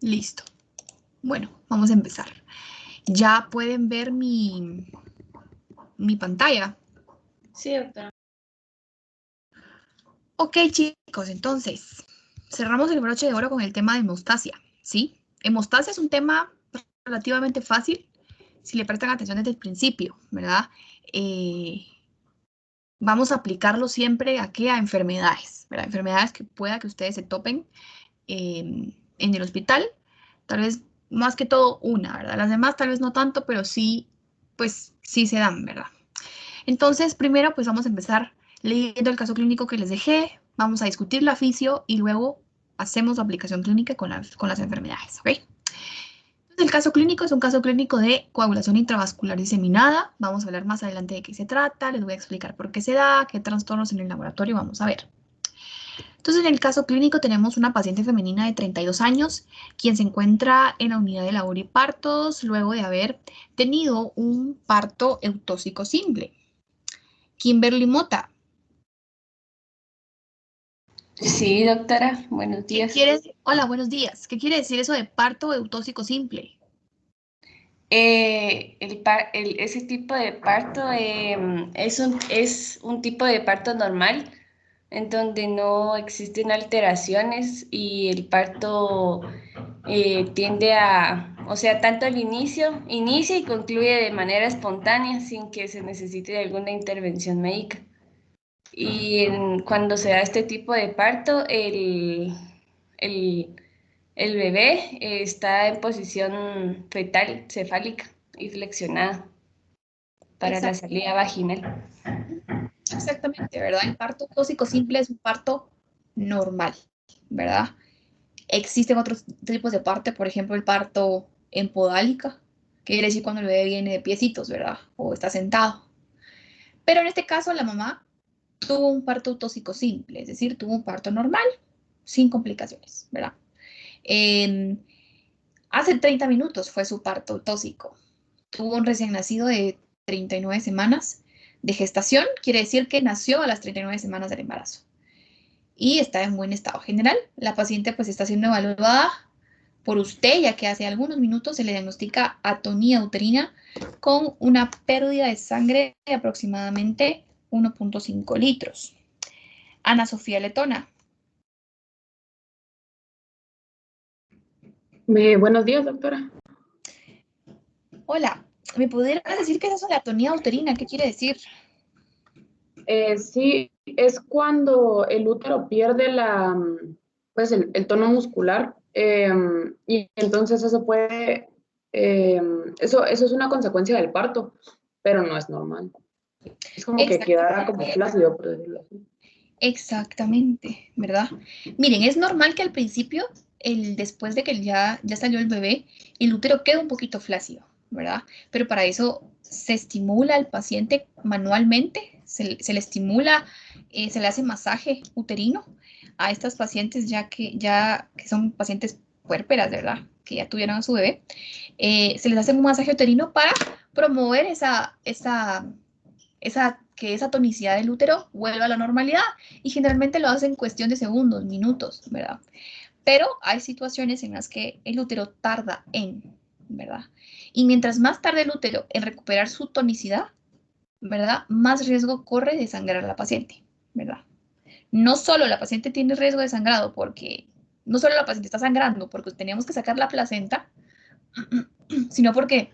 Listo. Bueno, vamos a empezar. Ya pueden ver mi pantalla. Sí, doctora. Ok, chicos, entonces, cerramos el broche de oro con el tema de hemostasia, ¿sí? Hemostasia es un tema relativamente fácil si le prestan atención desde el principio, ¿verdad? Vamos a aplicarlo siempre ¿a qué? A enfermedades, ¿verdad? Enfermedades que pueda que ustedes se topen en el hospital, tal vez más que todo una, ¿verdad? Las demás tal vez no tanto, pero sí, pues sí se dan, ¿verdad? Entonces, primero, pues vamos a empezar leyendo el caso clínico que les dejé, vamos a discutir la fisio y luego hacemos aplicación clínica con las enfermedades, ¿ok? Entonces, el caso clínico es un caso clínico de coagulación intravascular diseminada. Vamos a hablar más adelante de qué se trata, les voy a explicar por qué se da, qué trastornos en el laboratorio vamos a ver. Entonces, en el caso clínico tenemos una paciente femenina de 32 años, quien se encuentra en la unidad de labor y partos luego de haber tenido un parto eutóxico simple. Kimberly Mota. Sí, doctora. Buenos ¿Qué días. quiere? Hola, buenos días. ¿Qué quiere decir eso de parto eutóxico simple? Ese tipo de parto es un tipo de parto normal en donde no existen alteraciones y el parto tiende o sea, tanto el inicia y concluye de manera espontánea sin que se necesite de alguna intervención médica. Y cuando se da este tipo de parto, el, el bebé está en posición fetal, cefálica y flexionada para la Exacto, salida vaginal. exactamente, ¿verdad? El parto eutóxico simple es un parto normal, ¿verdad? Existen otros tipos de parto, por ejemplo, el parto en podálica, que quiere decir cuando el bebé viene de piecitos, ¿verdad? O está sentado. Pero en este caso, la mamá tuvo un parto eutóxico simple, es decir, tuvo un parto normal, sin complicaciones, ¿verdad? Eh, Hace 30 minutos fue su parto eutóxico. Tuvo un recién nacido de 39 semanas de gestación, quiere decir que nació a las 39 semanas del embarazo y está en buen estado general. La paciente pues está siendo evaluada por usted, ya que hace algunos minutos se le diagnostica atonía uterina con una pérdida de sangre de aproximadamente 1.5 litros. Ana Sofía Letona. Buenos días, doctora. Hola, ¿me pudieras decir qué es eso de atonía uterina? ¿Qué quiere decir? Sí, es cuando el útero pierde pues el tono muscular y entonces eso es una consecuencia del parto, pero no es normal. Es como que Exacto. quedara como flácido, por decirlo así. Exactamente, ¿verdad? Miren, es normal que al principio, después de que ya salió el bebé, el útero quede un poquito flácido, ¿verdad? Pero para eso se estimula al paciente manualmente, se le estimula, se le hace masaje uterino a estas pacientes que son pacientes puérperas, ¿verdad? Que ya tuvieron a su bebé. Se les hace un masaje uterino para promover que esa tonicidad del útero vuelva a la normalidad y generalmente lo hace en cuestión de segundos, minutos, ¿verdad? Pero hay situaciones en las que el útero tarda ¿verdad? Y mientras más tarde el útero en recuperar su tonicidad, ¿verdad? Más riesgo corre de sangrar a la paciente, ¿verdad? No solo la paciente tiene riesgo de sangrado porque, no solo la paciente está sangrando porque teníamos que sacar la placenta, sino porque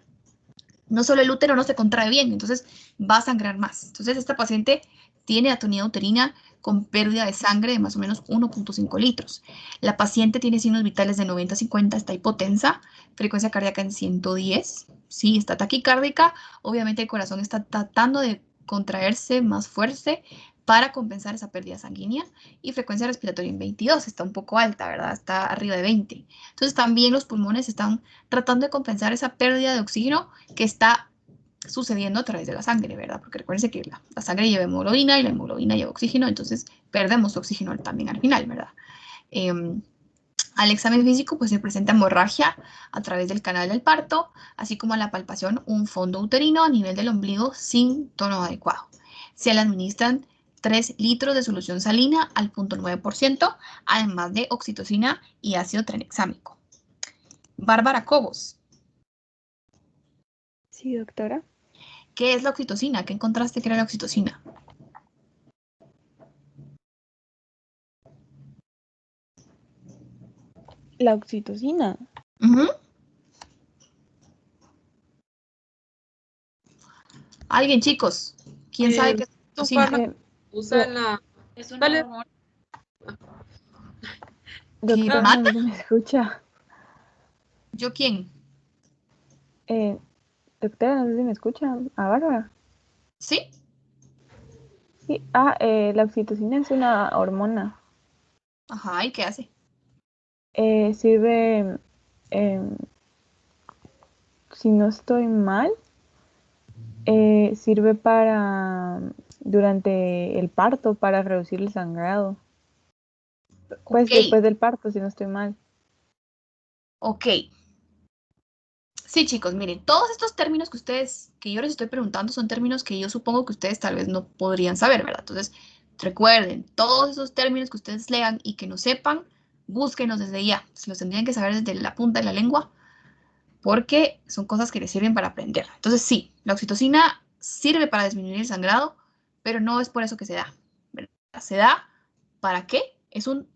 no solo el útero no se contrae bien, entonces va a sangrar más. Entonces esta paciente tiene atonía uterina con pérdida de sangre de más o menos 1.5 litros. La paciente tiene signos vitales de 90-50, está hipotensa, frecuencia cardíaca en 110, sí, está taquicárdica, obviamente el corazón está tratando de contraerse más fuerte para compensar esa pérdida sanguínea y frecuencia respiratoria en 22, está un poco alta, ¿verdad? Está arriba de 20. Entonces también los pulmones están tratando de compensar esa pérdida de oxígeno que está sucediendo a través de la sangre, ¿verdad? Porque recuérdense que la sangre lleva hemoglobina y la hemoglobina lleva oxígeno, entonces perdemos oxígeno también al final, ¿verdad? Eh, Al examen físico, pues se presenta hemorragia a través del canal del parto, así como a la palpación un fondo uterino a nivel del ombligo sin tono adecuado. Se le administran 3 litros de solución salina al 0.9%, además de oxitocina y ácido tranexámico. Bárbara Cobos. Sí, doctora. ¿Qué es la oxitocina? ¿Qué encontraste que era la oxitocina? La oxitocina. Uh-huh. ¿Alguien, chicos? ¿Quién sabe qué es oxitocina? Usa la... Es una Dale. hormona. Doctora, mata? no me escucha. ¿Yo quién? Doctora, no sé si me escucha. ¿A Bárbara? ¿Sí? Sí. La oxitocina es una hormona. Ajá, ¿y qué hace? Sirve, si no estoy mal, sirve durante el parto, para reducir el sangrado. Pues Ok, después del parto, si no estoy mal. ok. Sí, chicos, miren, todos estos términos que yo les estoy preguntando son términos que yo supongo que ustedes tal vez no podrían saber, ¿verdad? Entonces, recuerden, todos esos términos que ustedes lean y que no sepan, búsquenos desde ya. Se los tendrían que saber desde la punta de la lengua porque son cosas que les sirven para aprender. Entonces, sí, la oxitocina sirve para disminuir el sangrado, pero no es por eso que se da, ¿verdad? Se da, ¿para qué? Es un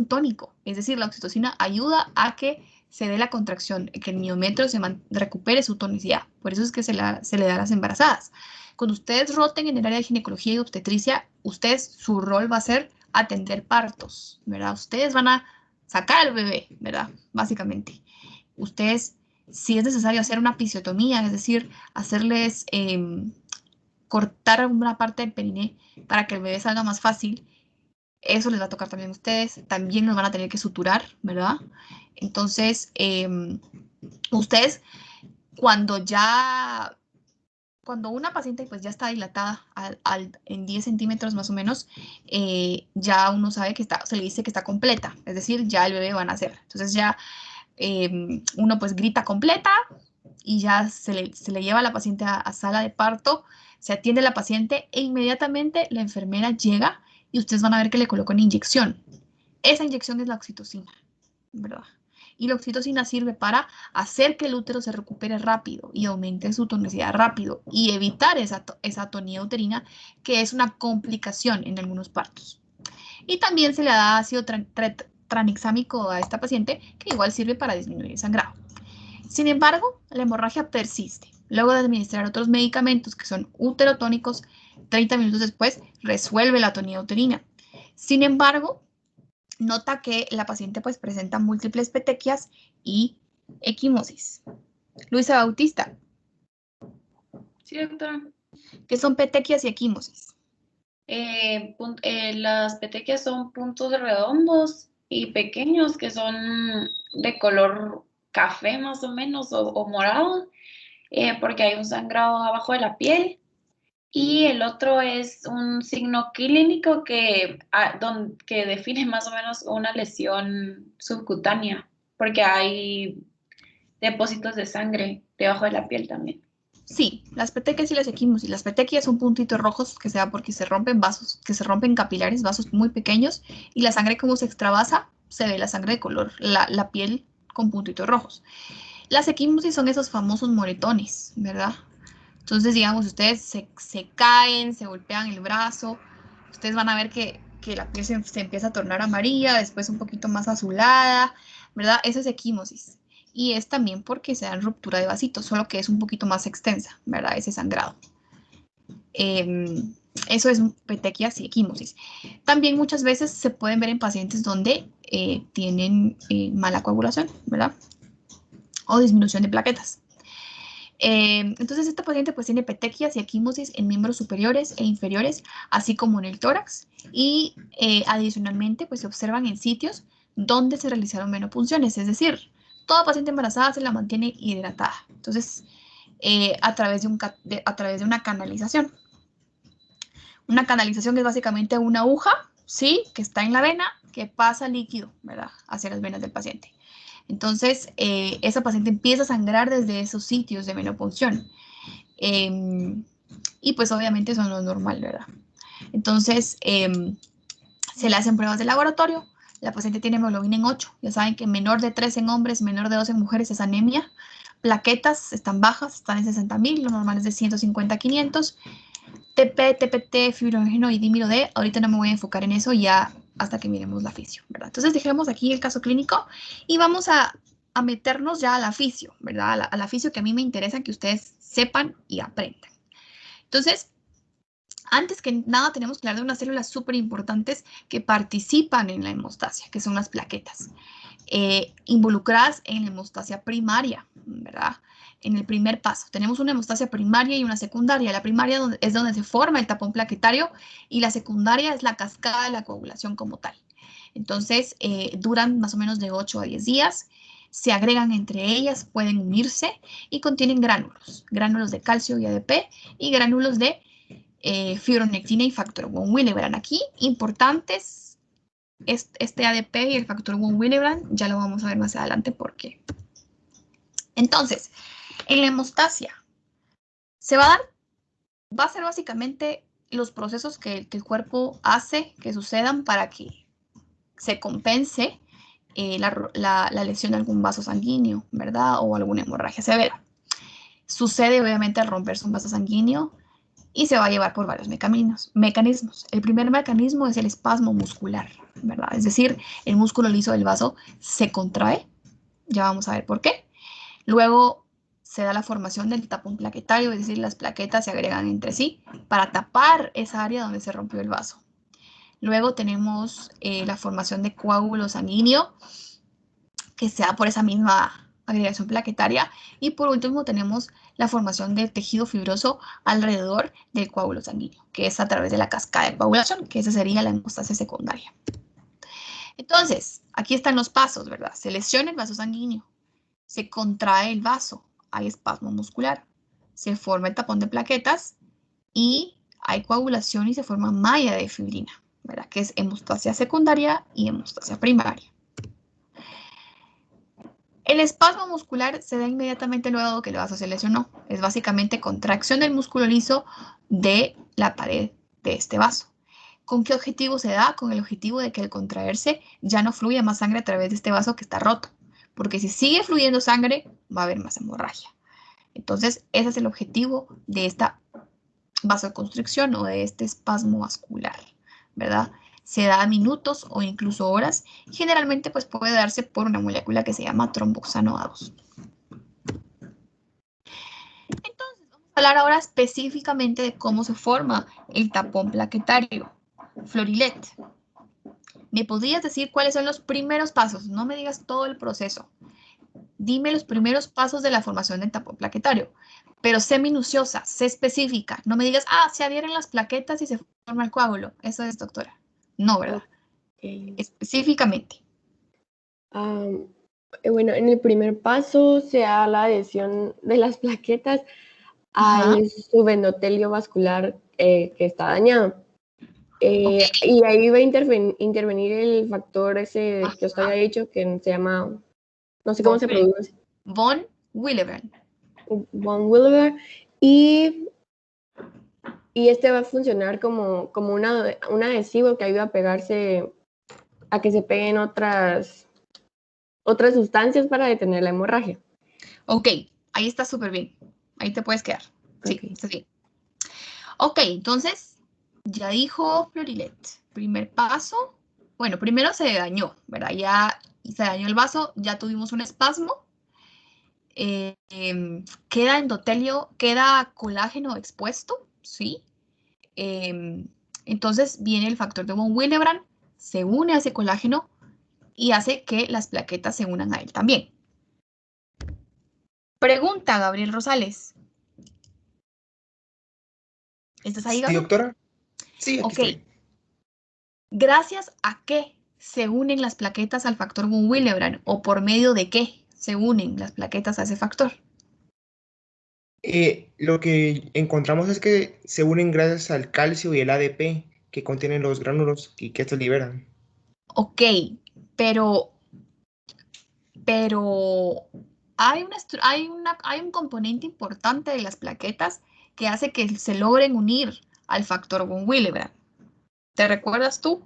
tónico, es decir, la oxitocina ayuda a que se dé la contracción, que el miometrio recupere su tonicidad. Por eso es que se le da a las embarazadas. Cuando ustedes roten en el área de ginecología y obstetricia, su rol va a ser atender partos, ¿verdad? Ustedes van a sacar al bebé, ¿verdad? Básicamente. Ustedes, si es necesario hacer una episiotomía, es decir, hacerles cortar una parte del periné para que el bebé salga más fácil, eso les va a tocar también a ustedes. También nos van a tener que suturar, ¿verdad? Entonces, ustedes, cuando una paciente pues ya está dilatada en 10 centímetros más o menos, ya uno sabe que se le dice que está completa, es decir, ya el bebé va a nacer. Entonces ya uno pues grita completa y ya se le lleva a la paciente a sala de parto, se atiende a la paciente e inmediatamente la enfermera llega y ustedes van a ver que le coloca una inyección. Esa inyección es la oxitocina, ¿verdad? Y la oxitocina sirve para hacer que el útero se recupere rápido y aumente su tonicidad rápido y evitar esa atonía uterina, que es una complicación en algunos partos. Y también se le da ácido tranexámico a esta paciente, que igual sirve para disminuir el sangrado. Sin embargo, la hemorragia persiste. Luego de administrar otros medicamentos que son uterotónicos, 30 minutos después resuelve la atonía uterina. Sin embargo, nota que la paciente pues presenta múltiples petequias y equimosis. Luisa Bautista. Sí, doctora. ¿Qué son petequias y equimosis? Las petequias son puntos redondos y pequeños que son de color café más o menos o morado, porque hay un sangrado abajo de la piel. Y el otro es un signo clínico que define más o menos una lesión subcutánea, porque hay depósitos de sangre debajo de la piel también. Sí, las petequias y las equimosis. Las petequias son puntitos rojos que se da porque se rompen vasos, que se rompen capilares, vasos muy pequeños, y la sangre como se extravasa, se ve la sangre de color, la piel con puntitos rojos. Las equimosis son esos famosos moretones, ¿verdad? Entonces, digamos, ustedes se caen, se golpean el brazo, ustedes van a ver que la piel se empieza a tornar amarilla, después un poquito más azulada, ¿verdad? Esa es equimosis. Y es también porque se dan ruptura de vasitos, solo que es un poquito más extensa, ¿verdad? Ese sangrado. Eso es petequias y equimosis. También muchas veces se pueden ver en pacientes donde tienen mala coagulación, ¿verdad? O disminución de plaquetas. Entonces, esta paciente pues tiene petequias y equimosis en miembros superiores e inferiores, así como en el tórax, y adicionalmente pues se observan en sitios donde se realizaron menopunciones, es decir, toda paciente embarazada se la mantiene hidratada, entonces a través de una canalización. Una canalización es básicamente una aguja, ¿sí? Que está en la vena, que pasa líquido, ¿verdad? Hacia las venas del paciente. Entonces, esa paciente empieza a sangrar desde esos sitios de menopunción. Y pues obviamente eso no es normal, ¿verdad? Entonces, se le hacen pruebas de laboratorio, La paciente tiene hemoglobina en 8. Ya saben que menor de 3 en hombres, menor de 2 en mujeres es anemia. Plaquetas están bajas, están en 60.000, lo normal es de 150 a 500. TP, TPT, fibrinógeno y dímero D. Ahorita no me voy a enfocar en eso ya hasta que miremos la fisio, ¿verdad? Entonces dejemos aquí el caso clínico y vamos a meternos ya a la fisio, ¿verdad? A la fisio que a mí me interesa que ustedes sepan y aprendan. Entonces, antes que nada tenemos que hablar de unas células súper importantes que participan en la hemostasia, que son las plaquetas, involucradas en la hemostasia primaria, ¿verdad? En el primer paso tenemos una hemostasia primaria y una secundaria. La primaria es donde se forma el tapón plaquetario y la secundaria es la cascada de la coagulación como tal. Entonces, duran más o menos de 8 a 10 días. Se agregan entre ellas, pueden unirse y contienen gránulos de calcio y ADP y gránulos de fibronectina y factor von Willebrand. Aquí, importantes, este ADP y el factor von Willebrand, ya lo vamos a ver más adelante por qué. Entonces, en la hemostasia, va a ser básicamente los procesos que el cuerpo hace que sucedan para que se compense la lesión de algún vaso sanguíneo, ¿verdad? O alguna hemorragia severa. Sucede obviamente al romperse un vaso sanguíneo y se va a llevar por varios mecanismos. El primer mecanismo es el espasmo muscular, ¿verdad? Es decir, el músculo liso del vaso se contrae, ya vamos a ver por qué. Luego se da la formación del tapón plaquetario, es decir, las plaquetas se agregan entre sí para tapar esa área donde se rompió el vaso. Luego tenemos la formación de coágulo sanguíneo, que se da por esa misma agregación plaquetaria. Y por último tenemos la formación del tejido fibroso alrededor del coágulo sanguíneo, que es a través de la cascada de coagulación, que esa sería la hemostasia secundaria. Entonces, aquí están los pasos, ¿verdad? Se lesiona el vaso sanguíneo, se contrae el vaso, hay espasmo muscular, se forma el tapón de plaquetas y hay coagulación y se forma malla de fibrina, ¿verdad? Que es hemostasia secundaria y hemostasia primaria. El espasmo muscular se da inmediatamente luego de que el vaso se lesionó. Es básicamente contracción del músculo liso de la pared de este vaso. ¿Con qué objetivo se da? Con el objetivo de que al contraerse ya no fluya más sangre a través de este vaso que está roto. Porque si sigue fluyendo sangre, va a haber más hemorragia. Entonces, ese es el objetivo de esta vasoconstricción o de este espasmo vascular, ¿verdad? Se da minutos o incluso horas. Generalmente pues puede darse por una molécula que se llama tromboxano A2. Entonces vamos a hablar ahora específicamente de cómo se forma el tapón plaquetario. Florilet, ¿me podrías decir cuáles son los primeros pasos? No me digas todo el proceso. Dime los primeros pasos de la formación del tapón plaquetario. Pero sé minuciosa, sé específica. No me digas, se adhieren las plaquetas y se forma el coágulo. Eso es, doctora. No, ¿verdad? Okay. Específicamente. Bueno, en el primer paso se da la adhesión de las plaquetas al subendotelio vascular que está dañado. Okay. Y ahí va a intervenir el factor ese que os había dicho, que se llama, no sé cómo se pronuncia. Von Willebrand. Von Willebrand. Y este va a funcionar como un adhesivo que ayuda a pegarse, a que se peguen otras sustancias para detener la hemorragia. Ok, ahí está súper bien. Ahí te puedes quedar. Sí, okay. Está bien. Ok, entonces, ya dijo Florilet. Primer paso. Bueno, primero se dañó, ¿verdad? Ya se dañó el vaso, ya tuvimos un espasmo. Queda endotelio, queda colágeno expuesto, ¿sí? Entonces viene el factor de von Willebrand, se une a ese colágeno y hace que las plaquetas se unan a él también. Pregunta, Gabriel Rosales. ¿Estás ahí, Gabriel? Sí, doctora. Sí, aquí estoy. ¿Gracias a qué se unen las plaquetas al factor von Willebrand o por medio de qué se unen las plaquetas a ese factor? Lo que encontramos es que se unen gracias al calcio y el ADP que contienen los gránulos y que estos liberan. Ok, pero hay un componente importante de las plaquetas que hace que se logren unir al factor von Willebrand. ¿Te recuerdas tú?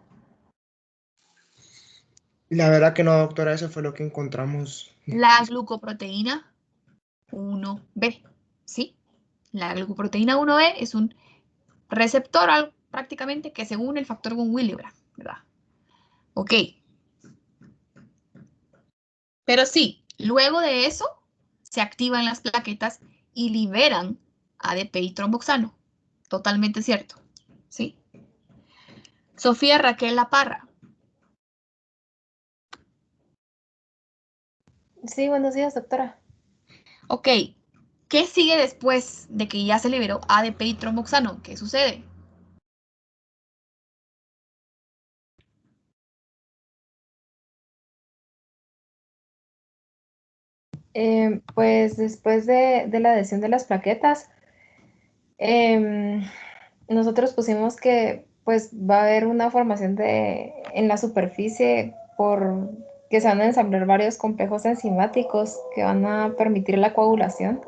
La verdad que no, doctora, eso fue lo que encontramos. La glucoproteína 1B, ¿sí? La glucoproteína 1B es un receptor prácticamente que se une el factor von Willebrand, ¿verdad? Ok. Pero sí, luego de eso se activan las plaquetas y liberan ADP y tromboxano. Totalmente cierto, ¿sí? Sofía Raquel La Parra. Sí, buenos días, doctora. Ok, ¿qué sigue después de que ya se liberó ADP y tromboxano? ¿Qué sucede? Pues después de la adhesión de las plaquetas, nosotros pusimos que pues va a haber una formación en la superficie por que se van a ensamblar varios complejos enzimáticos que van a permitir la coagulación.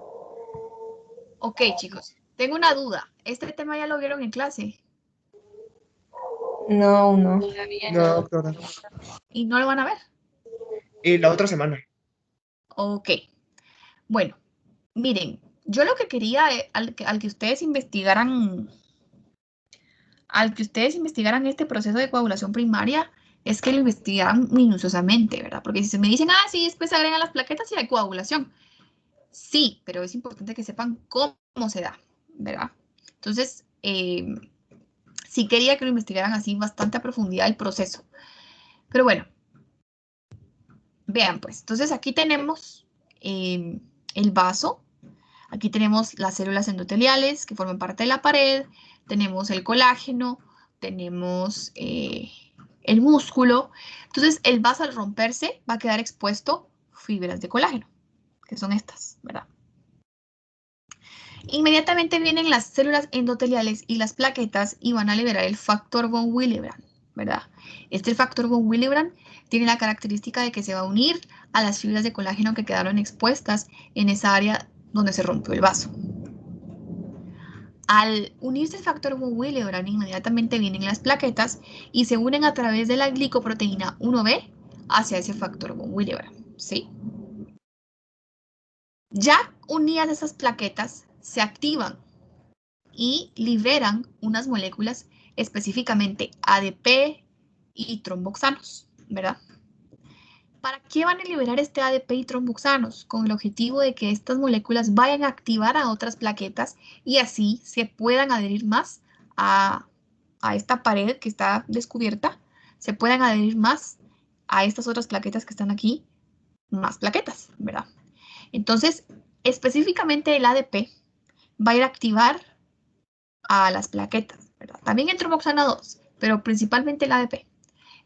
Ok, chicos, tengo una duda. ¿Este tema ya lo vieron en clase? No. Todavía No, no. doctora. ¿Y no lo van a ver? Y la otra semana. Ok, bueno, miren, yo lo que quería, al que ustedes investigaran este proceso de coagulación primaria, es que lo investigaran minuciosamente, ¿verdad? Porque si se me dicen, sí, después se agregan las plaquetas y hay coagulación. Sí, pero es importante que sepan cómo se da, ¿verdad? Entonces, sí quería que lo investigaran así bastante a profundidad el proceso. Pero bueno, vean pues, entonces aquí tenemos el vaso, aquí tenemos las células endoteliales que forman parte de la pared, tenemos el colágeno, tenemos el músculo. Entonces el vaso al romperse va a quedar expuesto fibras de colágeno, que son estas, ¿verdad? Inmediatamente vienen las células endoteliales y las plaquetas y van a liberar el factor von Willebrand, ¿verdad? Este factor von Willebrand tiene la característica de que se va a unir a las fibras de colágeno que quedaron expuestas en esa área donde se rompió el vaso. Al unirse el factor von Willebrand, inmediatamente vienen las plaquetas y se unen a través de la glicoproteína 1B hacia ese factor von Willebrand, ¿sí? Ya unidas esas plaquetas, se activan y liberan unas moléculas, específicamente ADP y tromboxanos, ¿verdad? ¿Para qué van a liberar este ADP y tromboxanos? Con el objetivo de que estas moléculas vayan a activar a otras plaquetas y así se puedan adherir más a esta pared que está descubierta, se puedan adherir más a estas otras plaquetas que están aquí, más plaquetas, ¿verdad? Entonces, específicamente el ADP va a ir a activar a las plaquetas, ¿verdad? También el tromboxano 2, pero principalmente el ADP.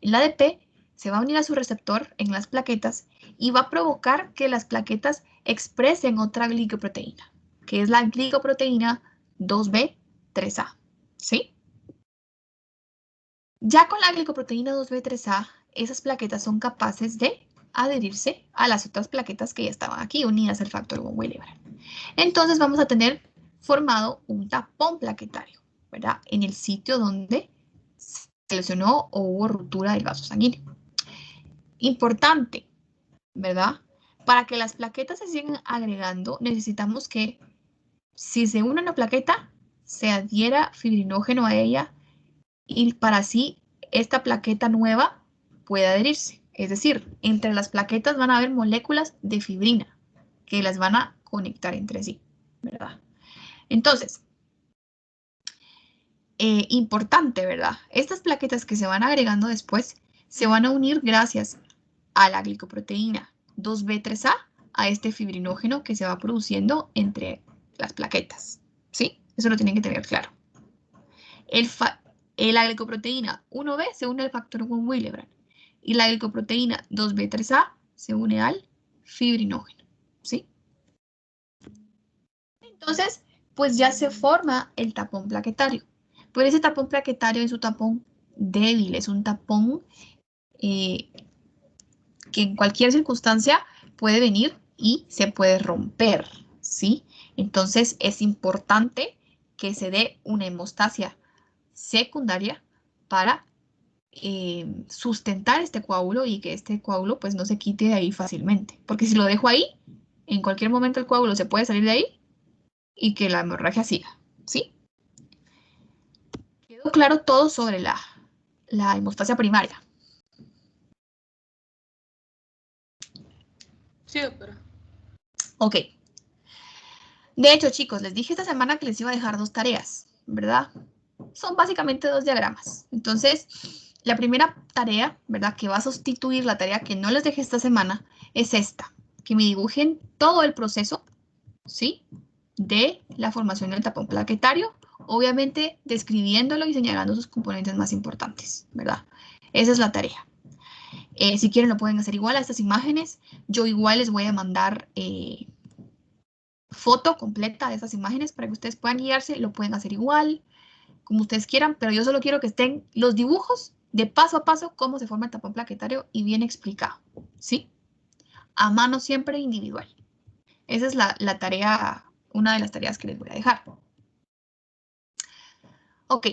El ADP se va a unir a su receptor en las plaquetas y va a provocar que las plaquetas expresen otra glicoproteína, que es la glicoproteína 2B3A, ¿sí? Ya con la glicoproteína 2B3A, esas plaquetas son capaces de adherirse a las otras plaquetas que ya estaban aquí unidas al factor von Willebrand. Entonces vamos a tener formado un tapón plaquetario, ¿verdad? En el sitio donde se lesionó o hubo ruptura del vaso sanguíneo. Importante, ¿verdad? Para que las plaquetas se sigan agregando, necesitamos que si se une una plaqueta, se adhiera fibrinógeno a ella y para así esta plaqueta nueva pueda adherirse. Es decir, entre las plaquetas van a haber moléculas de fibrina que las van a conectar entre sí, ¿verdad? Entonces, importante, ¿verdad? Estas plaquetas que se van agregando después se van a unir gracias a la glicoproteína 2B3A, a este fibrinógeno que se va produciendo entre las plaquetas, ¿sí? Eso lo tienen que tener claro. La glicoproteína 1B se une al factor von Willebrand y la glicoproteína 2B3A se une al fibrinógeno, ¿sí? Entonces, pues ya se forma el tapón plaquetario. Pero ese tapón plaquetario es un tapón débil, es un tapón que en cualquier circunstancia puede venir y se puede romper, ¿sí? Entonces es importante que se dé una hemostasia secundaria para sustentar este coágulo y que este coágulo pues no se quite de ahí fácilmente. Porque si lo dejo ahí, en cualquier momento el coágulo se puede salir de ahí y que la hemorragia siga, ¿sí? Quedó claro todo sobre la hemostasia primaria. Sí, doctora. Ok. De hecho, chicos, les dije esta semana que les iba a dejar 2 tareas, ¿verdad? Son básicamente 2 diagramas. Entonces, la primera tarea, ¿verdad? Que va a sustituir la tarea que no les dejé esta semana, es esta. Que me dibujen todo el proceso, ¿sí? De la formación del tapón plaquetario, obviamente describiéndolo y señalando sus componentes más importantes, ¿verdad? Esa es la tarea. Si quieren lo pueden hacer igual a estas imágenes. Yo igual les voy a mandar foto completa de estas imágenes para que ustedes puedan guiarse. Lo pueden hacer igual, como ustedes quieran, pero yo solo quiero que estén los dibujos de paso a paso cómo se forma el tapón plaquetario y bien explicado, ¿sí? A mano siempre individual. Esa es la tarea, una de las tareas que les voy a dejar. Ok.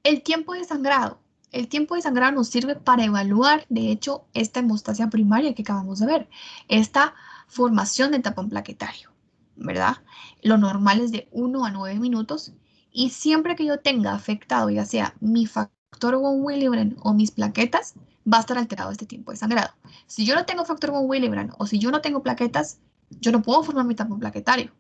El tiempo de sangrado. El tiempo de sangrado nos sirve para evaluar, de hecho, esta hemostasia primaria que acabamos de ver, esta formación del tapón plaquetario, ¿verdad? Lo normal es de 1 a 9 minutos y siempre que yo tenga afectado, ya sea mi factor von Willebrand o mis plaquetas, va a estar alterado este tiempo de sangrado. Si yo no tengo factor von Willebrand o si yo no tengo plaquetas, yo no puedo formar mi tapón plaquetario.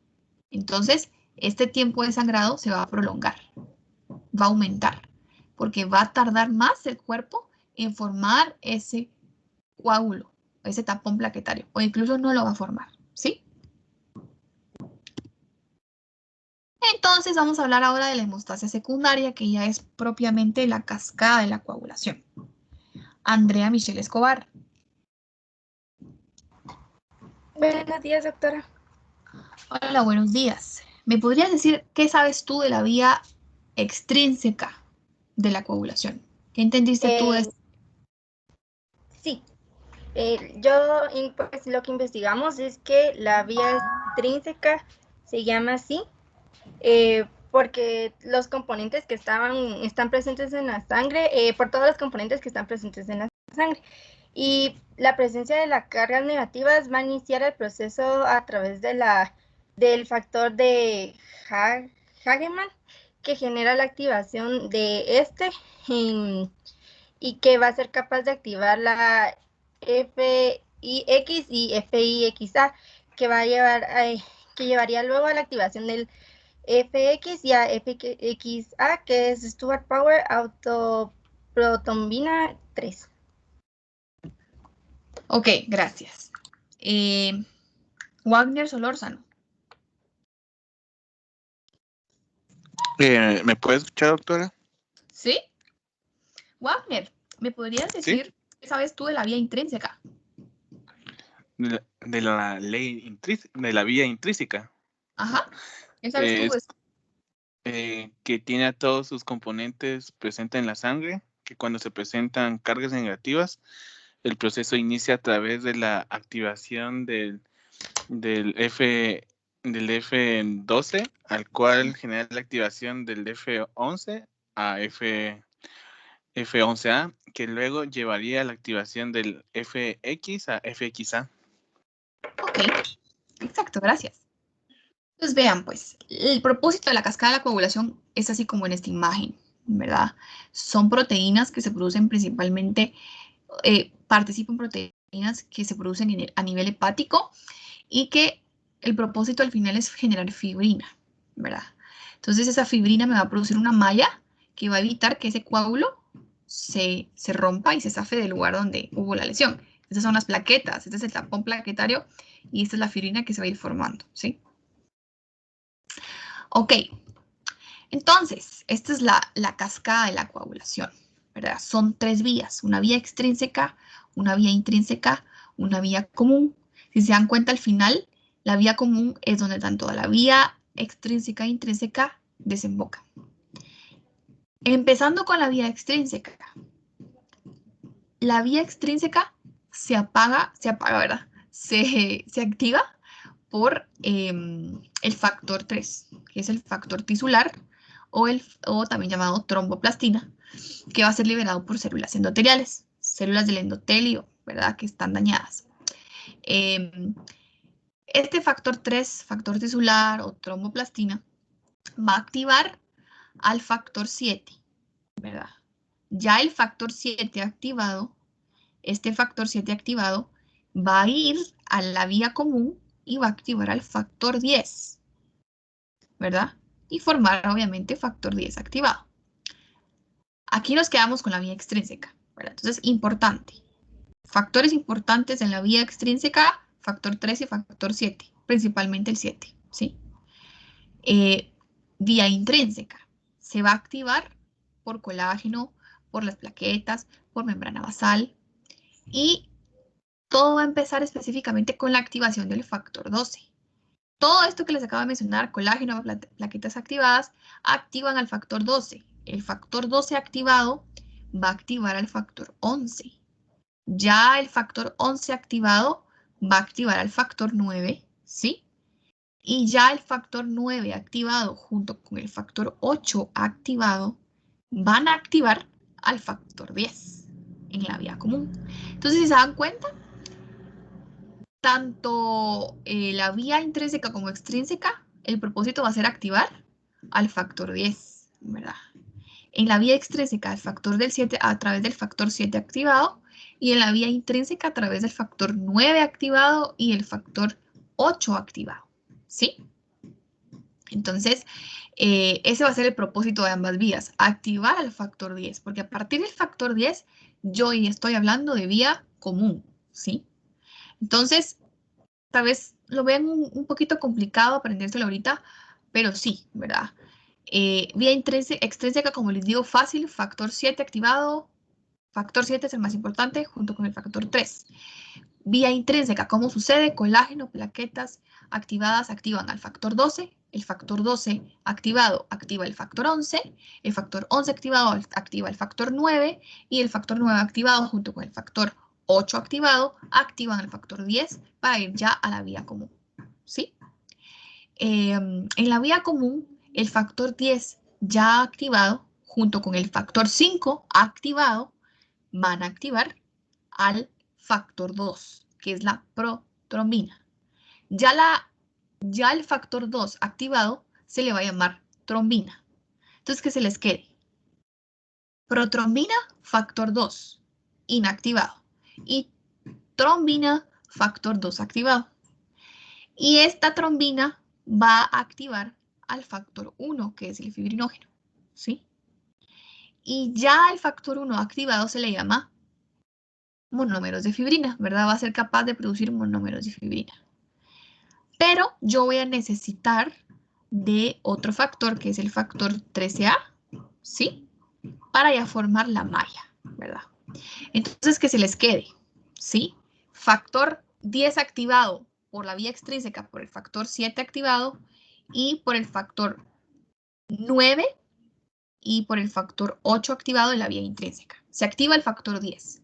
Entonces, este tiempo de sangrado se va a prolongar, va a aumentar, porque va a tardar más el cuerpo en formar ese coágulo, ese tapón plaquetario, o incluso no lo va a formar, ¿sí? Entonces vamos a hablar ahora de la hemostasia secundaria, que ya es propiamente la cascada de la coagulación. Andrea Michelle Escobar. Buenos días, doctora. Hola, buenos días. ¿Me podrías decir qué sabes tú de la vía extrínseca de la coagulación? ¿Qué entendiste tú de esto? Sí, pues, lo que investigamos es que la vía extrínseca se llama así porque los componentes que están presentes en la sangre, por todos los componentes que están presentes en la sangre. Y la presencia de las cargas negativas va a iniciar el proceso a través del factor de Hagemann, que genera la activación de este y que va a ser capaz de activar la FIX y FIXA, que llevaría luego a la activación del FX y a FXA, que es Stuart Power Autoprotombina 3. Ok, gracias. Wagner Solórzano. ¿Me puede escuchar, doctora? ¿Sí? Wagner, ¿me podrías decir qué sabes tú de la vía intrínseca? De la ley intrínseca, de la vía intrínseca. Ajá. ¿Qué sabes tú? Que tiene a todos sus componentes presentes en la sangre, que cuando se presentan cargas negativas, el proceso inicia a través de la activación del F12, al cual genera la activación del F11 a F11A, que luego llevaría a la activación del FX a FXA. Ok, exacto, gracias. Entonces vean, pues, el propósito de la cascada de la coagulación es así como en esta imagen, ¿verdad? Son proteínas que se producen principalmente, participan proteínas que se producen a nivel hepático y que el propósito al final es generar fibrina, ¿verdad? Entonces esa fibrina me va a producir una malla que va a evitar que ese coágulo se rompa y se zafe del lugar donde hubo la lesión. Estas son las plaquetas, este es el tapón plaquetario y esta es la fibrina que se va a ir formando, ¿sí? Ok, entonces, esta es la cascada de la coagulación, ¿verdad? Son 3 vías, una vía extrínseca, una vía intrínseca, una vía común. Si se dan cuenta al final, la vía común es donde tanto la vía extrínseca e intrínseca desembocan. Empezando con la vía extrínseca. La vía extrínseca se apaga, ¿verdad? Se activa por el factor 3, que es el factor tisular, o también llamado tromboplastina, que va a ser liberado por células endoteliales, células del endotelio, ¿verdad? Que están dañadas. Este factor 3, factor tisular o tromboplastina, va a activar al factor 7, ¿verdad? Ya el factor 7 activado, este factor 7 activado, va a ir a la vía común y va a activar al factor 10, ¿verdad? Y formar, obviamente, factor 10 activado. Aquí nos quedamos con la vía extrínseca, ¿verdad? Entonces, importante. Factores importantes en la vía extrínseca, factor 3 y factor 7, principalmente el 7, ¿sí? Vía intrínseca, se va a activar por colágeno, por las plaquetas, por membrana basal, y todo va a empezar específicamente con la activación del factor 12. Todo esto que les acabo de mencionar, colágeno, plaquetas activadas, activan al factor 12. El factor 12 activado va a activar al factor 11. Ya el factor 11 activado va a activar al factor 9, ¿sí? Y ya el factor 9 activado junto con el factor 8 activado van a activar al factor 10 en la vía común. Entonces, si se dan cuenta, tanto la vía intrínseca como extrínseca, el propósito va a ser activar al factor 10, ¿verdad? En la vía extrínseca, el factor del 7 a través del factor 7 activado, y en la vía intrínseca a través del factor 9 activado y el factor 8 activado, ¿sí? Entonces, ese va a ser el propósito de ambas vías, activar al factor 10, porque a partir del factor 10, yo ya estoy hablando de vía común, ¿sí? Entonces, tal vez lo vean un poquito complicado aprendérselo ahorita, pero sí, ¿verdad? Vía extrínseca, como les digo, fácil, factor 7 activado, factor 7 es el más importante, junto con el factor 3. Vía intrínseca, ¿cómo sucede? Colágeno, plaquetas activadas activan al factor 12, el factor 12 activado activa el factor 11, el factor 11 activado activa el factor 9, y el factor 9 activado junto con el factor 8 activado activan el factor 10 para ir ya a la vía común, ¿sí? En la vía común, el factor 10 ya activado junto con el factor 5 activado van a activar al factor 2, que es la protrombina. Ya el factor 2 activado se le va a llamar trombina. Entonces, que se les quede. Protrombina, factor 2, inactivado. Y trombina, factor 2 activado. Y esta trombina va a activar al factor 1, que es el fibrinógeno, ¿sí? Y ya el factor 1 activado se le llama monómeros de fibrina, ¿verdad? Va a ser capaz de producir monómeros de fibrina. Pero yo voy a necesitar de otro factor, que es el factor 13A, ¿sí? Para ya formar la malla, ¿verdad? Entonces, que se les quede, ¿sí? Factor 10 activado por la vía extrínseca, por el factor 7 activado, y por el factor 9 y por el factor 8 activado en la vía intrínseca. Se activa el factor 10.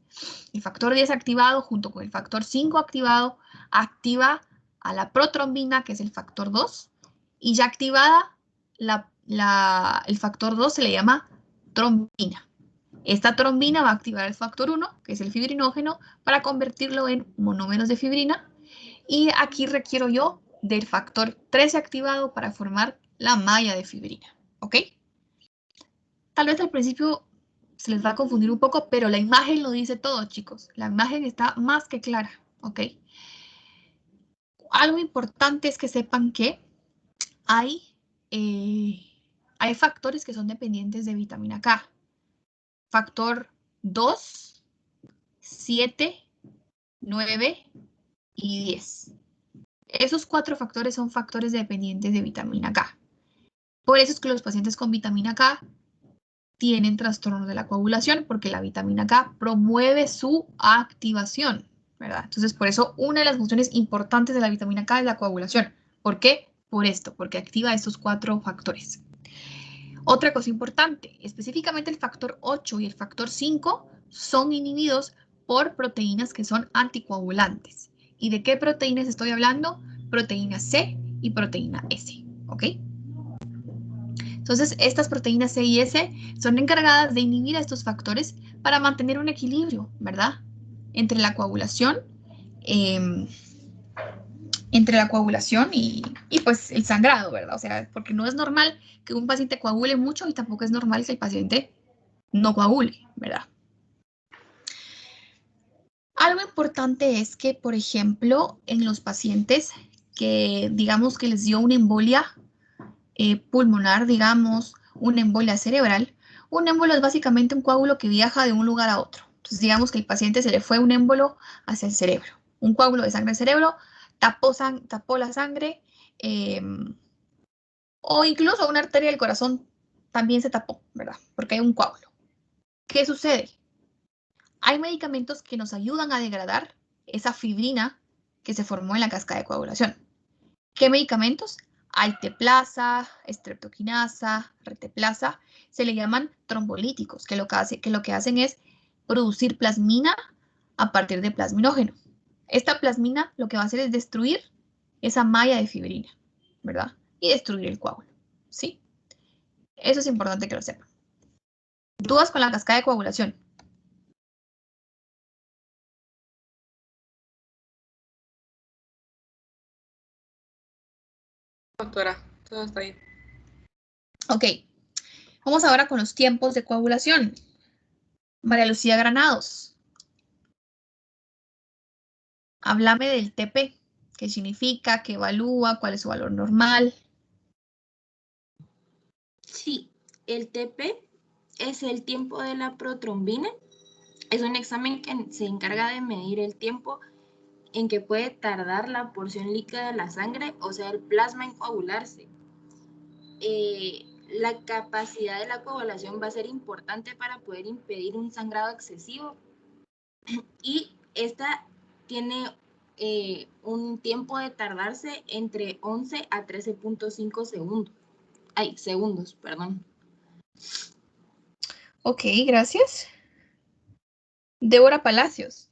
El factor 10 activado junto con el factor 5 activado activa a la protrombina, que es el factor 2, y ya activada el factor 2 se le llama trombina. Esta trombina va a activar el factor 1, que es el fibrinógeno, para convertirlo en monómeros de fibrina, y aquí requiero yo del factor 13 activado para formar la malla de fibrina, ¿ok? Tal vez al principio se les va a confundir un poco, pero la imagen lo dice todo, chicos. La imagen está más que clara, ¿ok? Algo importante es que sepan que hay factores que son dependientes de vitamina K. Factor 2, 7, 9 y 10. Esos 4 factores son factores dependientes de vitamina K. Por eso es que los pacientes con vitamina K tienen trastornos de la coagulación, porque la vitamina K promueve su activación, ¿verdad? Entonces, por eso una de las funciones importantes de la vitamina K es la coagulación. ¿Por qué? Por esto, porque activa estos 4 factores. Otra cosa importante, específicamente el factor 8 y el factor 5 son inhibidos por proteínas que son anticoagulantes. ¿Y de qué proteínas estoy hablando? Proteína C y proteína S, ¿ok? Entonces, estas proteínas C y S son encargadas de inhibir a estos factores para mantener un equilibrio, ¿verdad? Entre la coagulación, y pues el sangrado, ¿verdad? O sea, porque no es normal que un paciente coagule mucho y tampoco es normal que el paciente no coagule, ¿verdad? Algo importante es que, por ejemplo, en los pacientes que digamos que les dio una embolia pulmonar, digamos, una embolia cerebral, un émbolo es básicamente un coágulo que viaja de un lugar a otro. Entonces, digamos que el paciente se le fue un émbolo hacia el cerebro, un coágulo de sangre al cerebro, tapó la sangre, o incluso una arteria del corazón también se tapó, ¿verdad? Porque hay un coágulo. ¿Qué sucede? Hay medicamentos que nos ayudan a degradar esa fibrina que se formó en la cascada de coagulación. ¿Qué medicamentos? Alteplasa, streptokinasa, reteplasa, se le llaman trombolíticos, que lo que hacen es producir plasmina a partir de plasminógeno. Esta plasmina lo que va a hacer es destruir esa malla de fibrina, ¿verdad? Y destruir el coágulo, ¿sí? Eso es importante que lo sepan. ¿Dudas con la cascada de coagulación? Doctora, todo está bien. Ok, vamos ahora con los tiempos de coagulación. María Lucía Granados, háblame del TP. ¿Qué significa? ¿Qué evalúa? ¿Cuál es su valor normal? Sí, el TP es el tiempo de la protrombina. Es un examen que se encarga de medir el tiempo en que puede tardar la porción líquida de la sangre, o sea, el plasma en coagularse. La capacidad de la coagulación va a ser importante para poder impedir un sangrado excesivo y esta tiene un tiempo de tardarse entre 11 a 13.5 segundos. Segundos, perdón. Ok, gracias. Débora Palacios,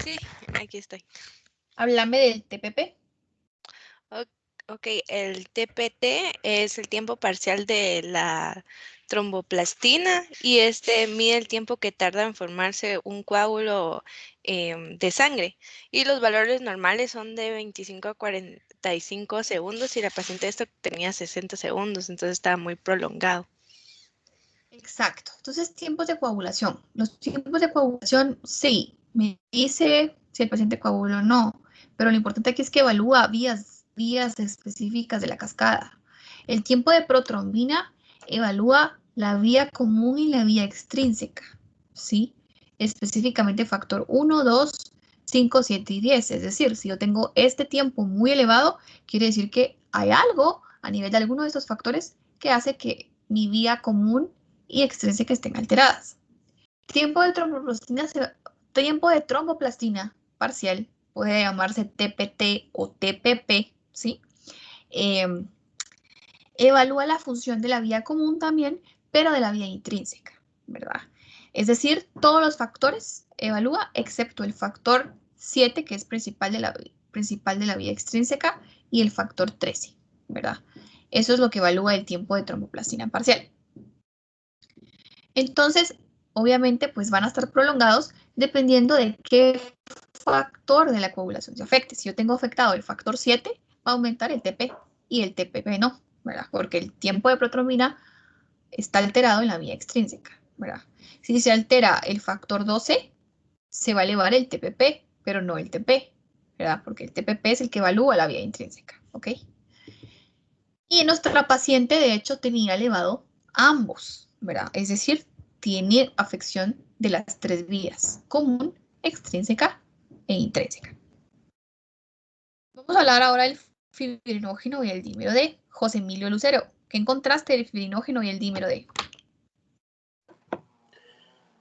Sí, aquí estoy. háblame del TPP. Ok, el TPT es el tiempo parcial de la tromboplastina y este mide el tiempo que tarda en formarse un coágulo de sangre. Y los valores normales son de 25 a 45 segundos y la paciente esto tenía 60 segundos, entonces estaba muy prolongado. Exacto. Entonces, tiempos de coagulación. Los tiempos de coagulación, sí, me dice si el paciente coagula o no, pero lo importante aquí es que evalúa vías específicas de la cascada. El tiempo de protrombina evalúa la vía común y la vía extrínseca, ¿sí? Específicamente factor 1, 2, 5, 7 y 10. Es decir, si yo tengo este tiempo muy elevado, quiere decir que hay algo a nivel de alguno de estos factores que hace que mi vía común y extrínseca estén alteradas. Tiempo de tromboplastina parcial puede llamarse TPT o TPP, ¿sí? Evalúa la función de la vía común también, pero de la vía intrínseca, ¿verdad? Es decir, todos los factores evalúa, excepto el factor 7, que es principal de la vía extrínseca, y el factor 13, ¿verdad? Eso es lo que evalúa el tiempo de tromboplastina parcial. Entonces, obviamente, pues van a estar prolongados dependiendo de qué factor de la coagulación se afecte. Si yo tengo afectado el factor 7, va a aumentar el TP y el TPP no, ¿verdad? Porque el tiempo de protrombina está alterado en la vía extrínseca, ¿verdad? Si se altera el factor 12, se va a elevar el TPP, pero no el TP, ¿verdad? Porque el TPP es el que evalúa la vía intrínseca, ¿ok? Y nuestra paciente, de hecho, tenía elevado ambos, ¿verdad? Es decir, tiene afección de las tres vías, común, extrínseca e intrínseca. Vamos a hablar ahora del fibrinógeno y el dímero D. José Emilio Lucero, ¿qué encontraste del fibrinógeno y el dímero D?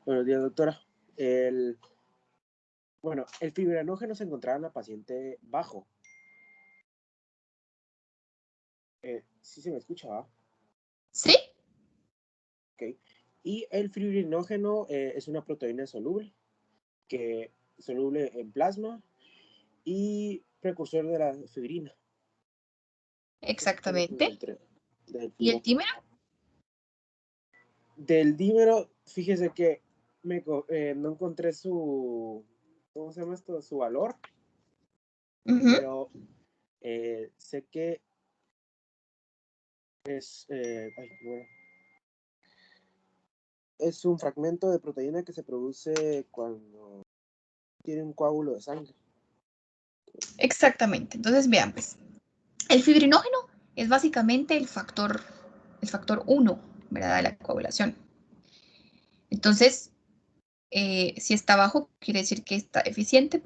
Buenos días, doctora. El fibrinógeno se encontraba en la paciente bajo. ¿Sí se me escucha, va? ¿Sí? Ok. Y el fibrinógeno es una proteína soluble, soluble en plasma y precursor de la fibrina. Exactamente. Del ¿Y el dímero? Del dímero, fíjese que no encontré su, ¿cómo se llama esto? Su valor, pero sé que es, bueno, es un fragmento de proteína que se produce cuando tiene un coágulo de sangre. Exactamente. Entonces, vean, pues, el fibrinógeno es básicamente el factor 1, ¿verdad? De la coagulación. Entonces, si está bajo, quiere decir que está eficiente.